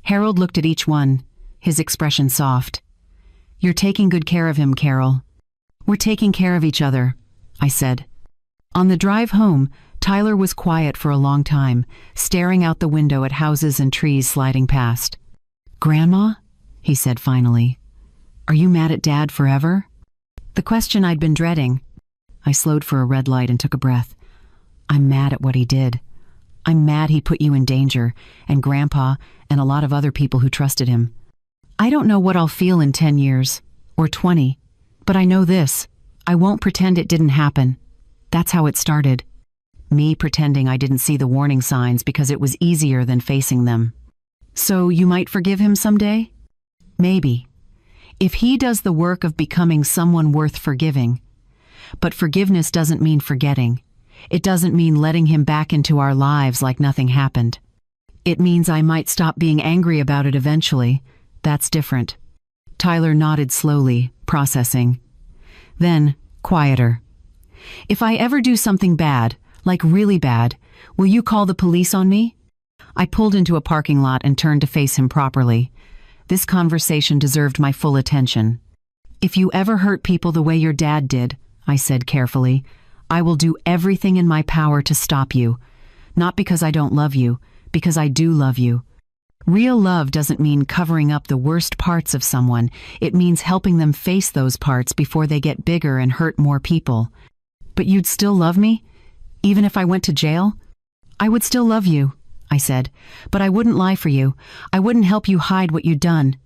Harold looked at each one, his expression soft. You're taking good care of him, Carol. We're taking care of each other, I said. On the drive home, Tyler was quiet for a long time, staring out the window at houses and trees sliding past. Grandma, he said finally, are you mad at Dad forever? The question I'd been dreading. I slowed for a red light and took a breath. I'm mad at what he did. I'm mad he put you in danger, and Grandpa, and a lot of other people who trusted him. I don't know what I'll feel in 10 years, or 20, but I know this. I won't pretend it didn't happen. That's how it started. Me pretending I didn't see the warning signs because it was easier than facing them. So you might forgive him someday? Maybe. If he does the work of becoming someone worth forgiving. But forgiveness doesn't mean forgetting. It doesn't mean letting him back into our lives like nothing happened. It means I might stop being angry about it eventually. That's different. Tyler nodded slowly, processing. Then, quieter. If I ever do something bad, like really bad, will you call the police on me? I pulled into a parking lot and turned to face him properly. This conversation deserved my full attention. If you ever hurt people the way your dad did, I said carefully, I will do everything in my power to stop you. Not because I don't love you, because I do love you. Real love doesn't mean covering up the worst parts of someone. It means helping them face those parts before they get bigger and hurt more people. But you'd still love me? Even if I went to jail? I would still love you, I said, but I wouldn't lie for you. I wouldn't help you hide what you'd done.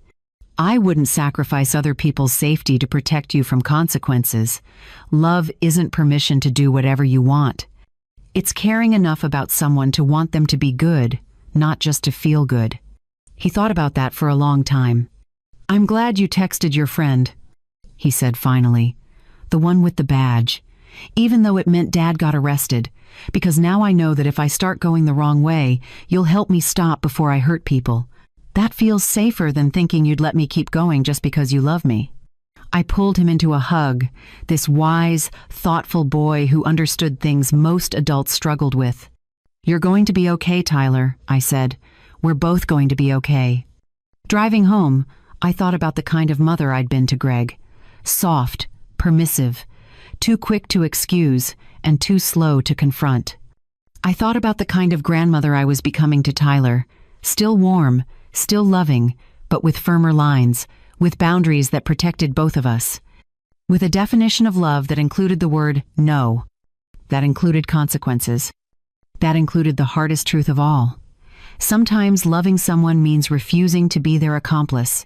I wouldn't sacrifice other people's safety to protect you from consequences. Love isn't permission to do whatever you want. It's caring enough about someone to want them to be good, not just to feel good. He thought about that for a long time. I'm glad you texted your friend, he said finally. The one with the badge. Even though it meant Dad got arrested, because now I know that if I start going the wrong way, you'll help me stop before I hurt people. That feels safer than thinking you'd let me keep going just because you love me. I pulled him into a hug, this wise, thoughtful boy who understood things most adults struggled with. You're going to be okay, Tyler, I said. We're both going to be okay. Driving home, I thought about the kind of mother I'd been to Greg. Soft, permissive, too quick to excuse, and too slow to confront. I thought about the kind of grandmother I was becoming to Tyler, still warm, still loving, but with firmer lines, with boundaries that protected both of us. With a definition of love that included the word no, that included consequences, that included the hardest truth of all. Sometimes loving someone means refusing to be their accomplice.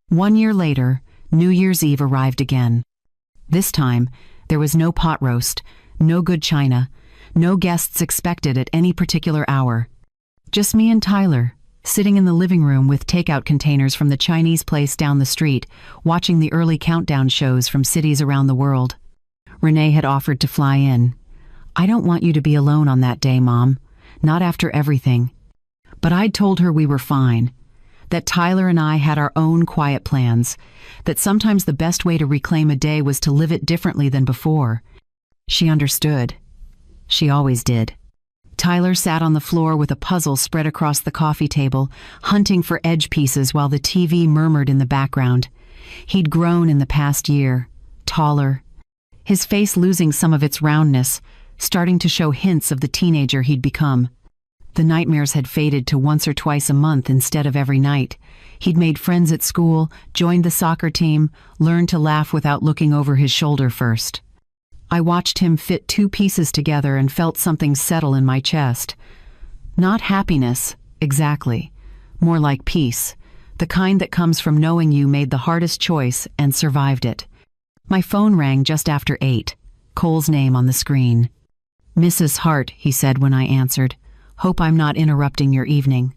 1 year later, New Year's Eve arrived again. This time, there was no pot roast, no good china, No guests expected at any particular hour. Just me and Tyler, sitting in the living room with takeout containers from the Chinese place down the street, watching the early countdown shows from cities around the world. Renee had offered to fly in. "I don't want you to be alone on that day, Mom. Not after everything." But I'd told her we were fine, that Tyler and I had our own quiet plans, that sometimes the best way to reclaim a day was to live it differently than before. She understood. She always did. Tyler sat on the floor with a puzzle spread across the coffee table, hunting for edge pieces while the TV murmured in the background. He'd grown in the past year, taller, his face losing some of its roundness, starting to show hints of the teenager he'd become. The nightmares had faded to once or twice a month instead of every night. He'd made friends at school, joined the soccer team, learned to laugh without looking over his shoulder first. I watched him fit two pieces together and felt something settle in my chest. Not happiness, exactly. More like peace, the kind that comes from knowing you made the hardest choice and survived it. My phone rang just after 8, Cole's name on the screen. "Mrs. Hart," he said when I answered. "Hope I'm not interrupting your evening."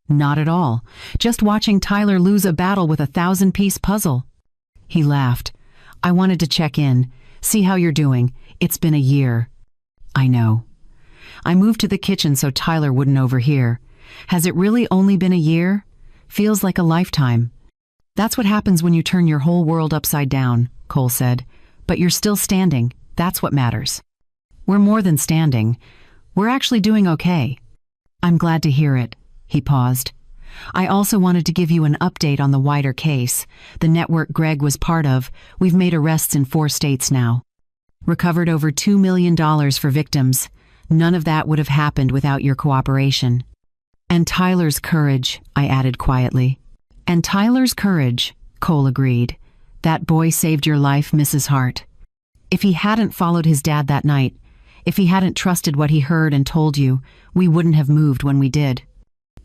"Not at all. Just watching Tyler lose a battle with a 1,000-piece puzzle." He laughed. "I wanted to check in, see how you're doing. It's been a year." "I know." I moved to the kitchen so Tyler wouldn't overhear. "Has it really only been a year? Feels like a lifetime." "That's what happens when you turn your whole world upside down," Cole said. "But you're still standing. That's what matters." "We're more than standing. We're actually doing okay." "I'm glad to hear it." He paused. "I also wanted to give you an update on the wider case. The network Greg was part of. We've made arrests in 4 states now. Recovered over $2 million for victims. None of that would have happened without your cooperation." "And Tyler's courage," I added quietly. "And Tyler's courage," Cole agreed. "That boy saved your life, Mrs. Hart. If he hadn't followed his dad that night, if he hadn't trusted what he heard and told you, we wouldn't have moved when we did.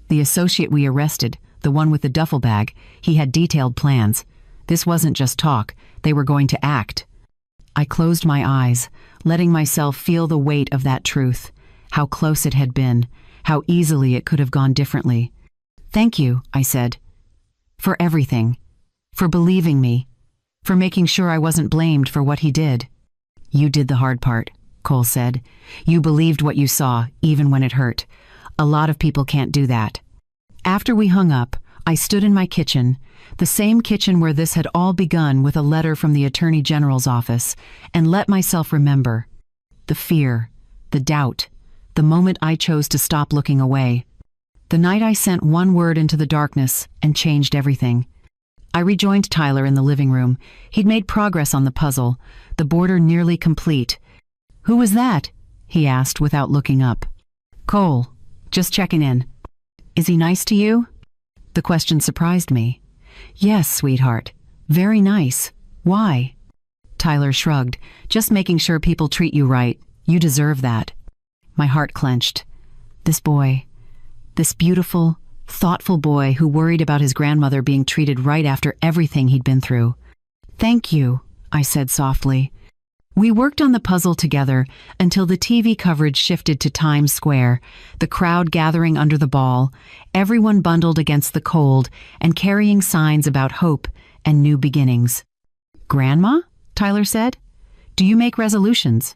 The associate we arrested, the one with the duffel bag, he had detailed plans. This wasn't just talk, they were going to act." I closed my eyes, letting myself feel the weight of that truth, how close it had been, how easily it could have gone differently. "Thank you," I said. "For everything. For believing me. For making sure I wasn't blamed for what he did." "You did the hard part," Cole said. "You believed what you saw, even when it hurt. A lot of people can't do that." After we hung up, I stood in my kitchen, the same kitchen where this had all begun with a letter from the Attorney General's office, and let myself remember. The fear, the doubt, the moment I chose to stop looking away. The night I sent one word into the darkness and changed everything. I rejoined Tyler in the living room. He'd made progress on the puzzle, the border nearly complete. "Who was that?" he asked without looking up. "Cole. Just checking in." "Is he nice to you?" The question surprised me. "Yes, sweetheart. Very nice. Why?" Tyler shrugged. "Just making sure people treat you right. You deserve that." My heart clenched. This boy, this beautiful, thoughtful boy who worried about his grandmother being treated right after everything he'd been through. "Thank you," I said softly. We worked on the puzzle together until the TV coverage shifted to Times Square, the crowd gathering under the ball, everyone bundled against the cold and carrying signs about hope and new beginnings. "Grandma?" Tyler said. "Do you make resolutions?"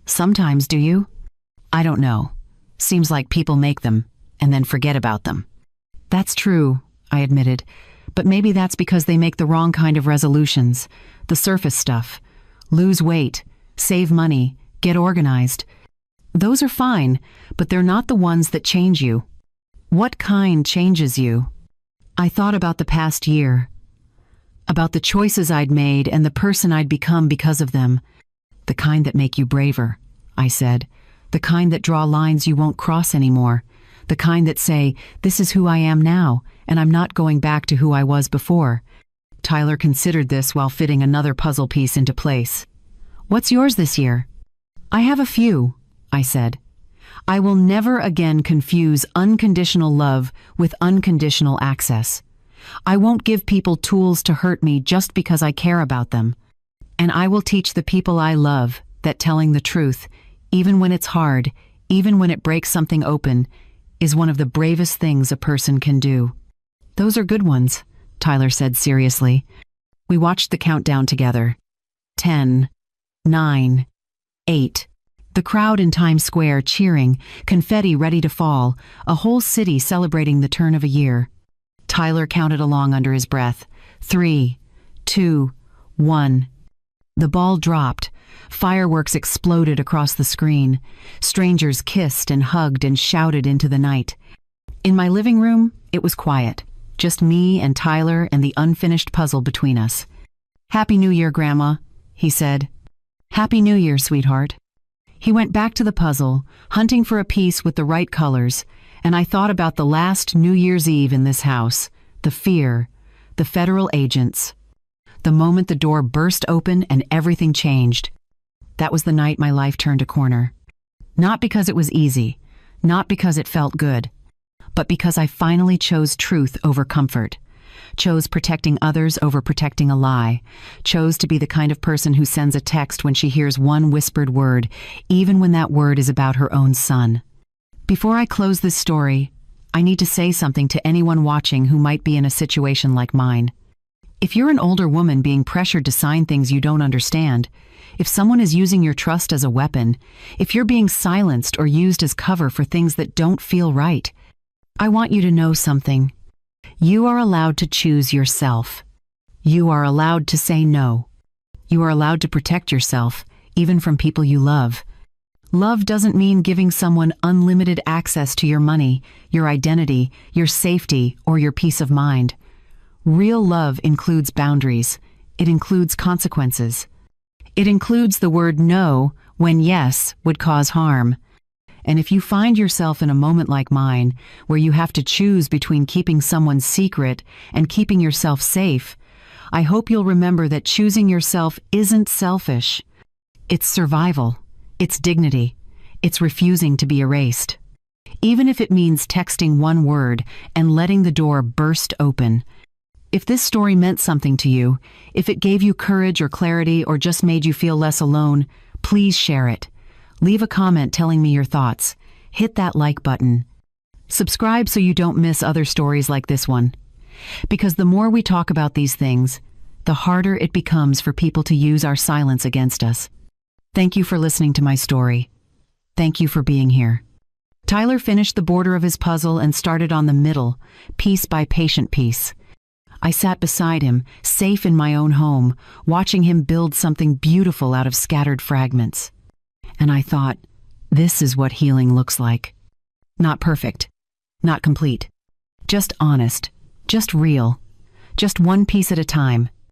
"Sometimes, do you?" "I don't know. Seems like people make them and then forget about them." "That's true," I admitted, "but maybe that's because they make the wrong kind of resolutions, the surface stuff. Lose weight, save money, get organized. Those are fine, but they're not the ones that change you. What kind changes you?" I thought about the past year, about the choices I'd made and the person I'd become because of them. "The kind that make you braver," I said. "The kind that draw lines you won't cross anymore. The kind that say, this is who I am now, and I'm not going back to who I was before." Tyler considered this while fitting another puzzle piece into place. "What's yours this year?" "I have a few," I said. "I will never again confuse unconditional love with unconditional access. I won't give people tools to hurt me just because I care about them. And I will teach the people I love that telling the truth, even when it's hard, even when it breaks something open, is one of the bravest things a person can do. Those are good ones, Tyler said seriously. We watched the countdown together. 10, 9, 8. The crowd in Times Square cheering, confetti ready to fall, a whole city celebrating the turn of a year. Tyler counted along under his breath. 3, 2, 1. The ball dropped. Fireworks exploded across the screen. Strangers kissed and hugged and shouted into the night. In my living room, it was quiet. Just me and Tyler and the unfinished puzzle between us. "Happy New Year, Grandma," he said. "Happy New Year, sweetheart." He went back to the puzzle, hunting for a piece with the right colors, and I thought about the last New Year's Eve in this house, the fear, the federal agents. The moment the door burst open and everything changed. That was the night my life turned a corner. Not because it was easy, not because it felt good, but because I finally chose truth over comfort, chose protecting others over protecting a lie, chose to be the kind of person who sends a text when she hears one whispered word, even when that word is about her own son. Before I close this story, I need to say something to anyone watching who might be in a situation like mine. If you're an older woman being pressured to sign things you don't understand, if someone is using your trust as a weapon, if you're being silenced or used as cover for things that don't feel right, I want you to know something. You are allowed to choose yourself. You are allowed to say no. You are allowed to protect yourself, even from people you love. Love doesn't mean giving someone unlimited access to your money, your identity, your safety, or your peace of mind. Real love includes boundaries. It includes consequences. It includes the word no when yes would cause harm. And if you find yourself in a moment like mine, where you have to choose between keeping someone's secret and keeping yourself safe, I hope you'll remember that choosing yourself isn't selfish. It's survival. It's dignity. It's refusing to be erased. Even if it means texting one word and letting the door burst open. If this story meant something to you, if it gave you courage or clarity or just made you feel less alone, please share it. Leave a comment telling me your thoughts. Hit that like button. Subscribe so you don't miss other stories like this one. Because the more we talk about these things, the harder it becomes for people to use our silence against us. Thank you for listening to my story. Thank you for being here. Tyler finished the border of his puzzle and started on the middle, piece by patient piece. I sat beside him, safe in my own home, watching him build something beautiful out of scattered fragments. And I thought, this is what healing looks like. Not perfect, not complete, just honest, just real, just one piece at a time.